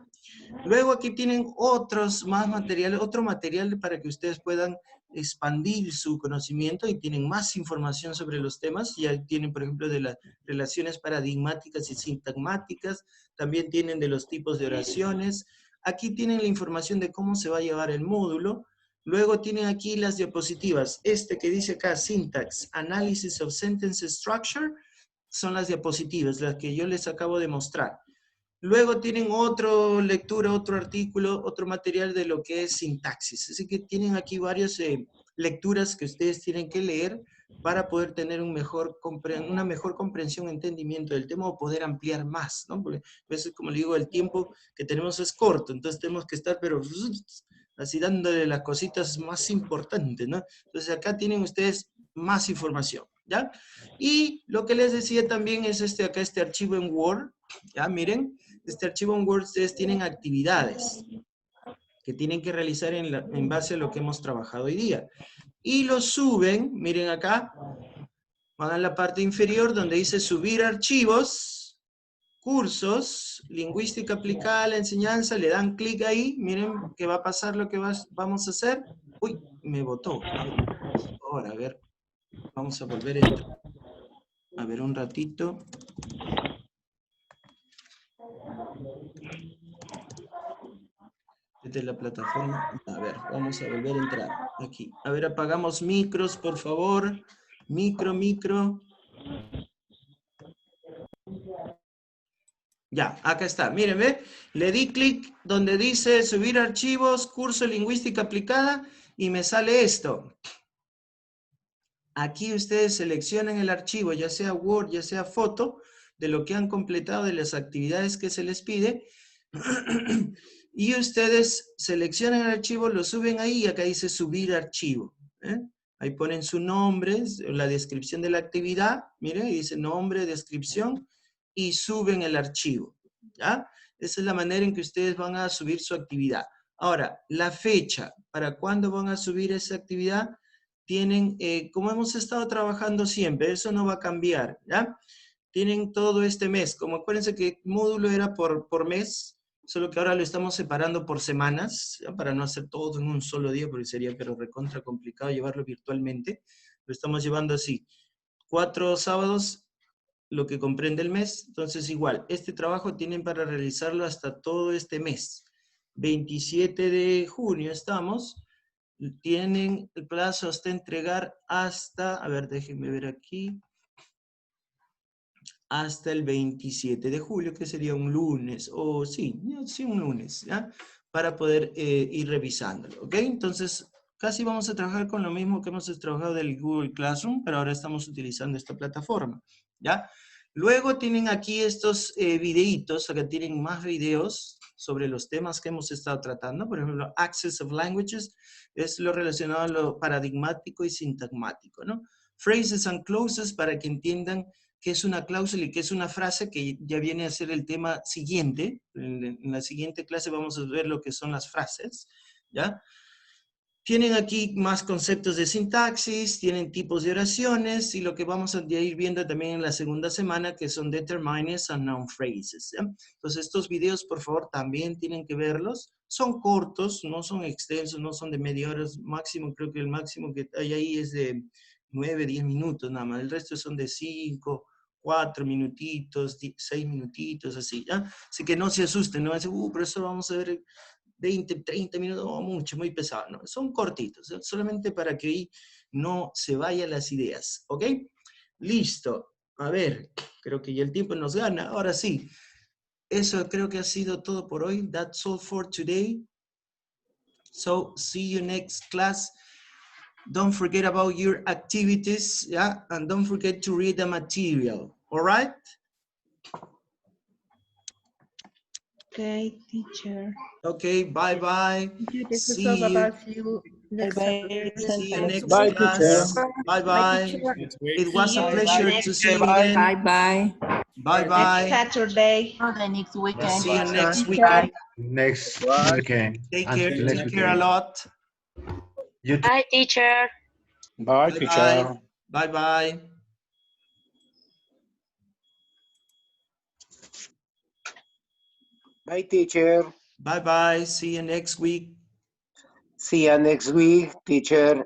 Luego aquí tienen otros más materiales, otro material para que ustedes puedan expandir su conocimiento y tienen más información sobre los temas. Ya tienen, por ejemplo, de las relaciones paradigmáticas y sintagmáticas. También tienen de los tipos de oraciones. Aquí tienen la información de cómo se va a llevar el módulo. Luego tienen aquí las diapositivas. Este que dice acá, Syntax, Analysis of Sentence Structure, son las diapositivas, las que yo les acabo de mostrar. Luego tienen otra lectura, otro artículo, otro material de lo que es sintaxis. Así que tienen aquí varias lecturas que ustedes tienen que leer para poder tener una mejor comprensión, entendimiento del tema o poder ampliar más, ¿no? Porque a veces, como le digo, el tiempo que tenemos es corto, entonces tenemos que estar, pero así dándole las cositas más importantes, ¿no? Entonces acá tienen ustedes más información, ¿ya? Y lo que les decía también es acá este archivo en Word, ¿ya? Miren, este archivo en Word ustedes tienen actividades que tienen que realizar en base a lo que hemos trabajado hoy día. Y lo suben, miren acá, van a la parte inferior donde dice subir archivos, cursos, lingüística aplicada a la enseñanza, le dan clic ahí, miren que va a pasar lo que vamos a hacer. Uy, me botó. Ahora, a ver, vamos a volver a entrar. A ver, un ratito. Desde la plataforma. A ver, vamos a volver a entrar aquí. A ver, apagamos micros, por favor. Micro. Ya, acá está. Miren, ¿ve? Le di clic donde dice subir archivos, curso de lingüística aplicada, y me sale esto. Aquí ustedes seleccionan el archivo, ya sea Word, ya sea foto, de lo que han completado, de las actividades que se les pide. Y ustedes seleccionan el archivo, lo suben ahí y acá dice subir archivo. Ahí ponen su nombre, la descripción de la actividad, miren, y dice nombre, descripción, y suben el archivo, ¿ya? Esa es la manera en que ustedes van a subir su actividad. Ahora, la fecha, ¿para cuándo van a subir esa actividad? Tienen, como hemos estado trabajando siempre, eso no va a cambiar, ¿ya? Tienen todo este mes, como acuérdense que el módulo era por mes, solo que ahora lo estamos separando por semanas, ¿ya? Para no hacer todo en un solo día, porque sería pero recontra complicado llevarlo virtualmente. Lo estamos llevando así, 4 sábados, lo que comprende el mes. Entonces igual, este trabajo tienen para realizarlo hasta todo este mes. 27 de junio estamos, tienen el plazo hasta entregar hasta, a ver, déjenme ver aquí, hasta el 27 de julio, que sería un lunes, o sí, un lunes, ¿ya? Para poder ir revisándolo, ¿ok? Entonces, casi vamos a trabajar con lo mismo que hemos trabajado del Google Classroom, pero ahora estamos utilizando esta plataforma, ¿ya? Luego tienen aquí estos videitos, acá tienen más videos sobre los temas que hemos estado tratando. Por ejemplo, Access of Languages es lo relacionado a lo paradigmático y sintagmático, ¿no? Phrases and clauses para que entiendan qué es una cláusula y qué es una frase, que ya viene a ser el tema siguiente. En la siguiente clase vamos a ver lo que son las frases, ¿ya? Tienen aquí más conceptos de sintaxis, tienen tipos de oraciones, y lo que vamos a ir viendo también en la segunda semana, que son determiners and noun phrases, ¿ya? Entonces estos videos, por favor, también tienen que verlos. Son cortos, no son extensos, no son de media hora máximo. Creo que el máximo que hay ahí es de 9, 10 minutos nada más. El resto son de 5, 4 minutitos, 6 minutitos, así, ¿ya? Así que no se asusten, no dicen, pero eso vamos a ver 20, 30 minutos, o mucho, muy pesado, ¿no? Son cortitos, solamente para que ahí no se vayan las ideas, ¿ok? Listo. A ver, creo que ya el tiempo nos gana. Ahora sí, eso creo que ha sido todo por hoy. That's all for today. So, see you next class. Don't forget about your activities, yeah? And don't forget to read the material, all right? Okay, teacher. Okay, bye-bye. See you. See you next Bye-bye. Saturday. See you next Bye, teacher. class. Bye, Bye-bye. teacher. Next week. It was a See you pleasure to see you Bye. again. Bye. Bye-bye. Saturday. Next weekend. See you next Bye. weekend. Next Bye. weekend. Take Until care. next Take care a weekend. lot. You too. Bye, teacher. Bye, Bye-bye. teacher. Bye-bye. Bye, teacher. Bye-bye. See you next week. See you next week, teacher.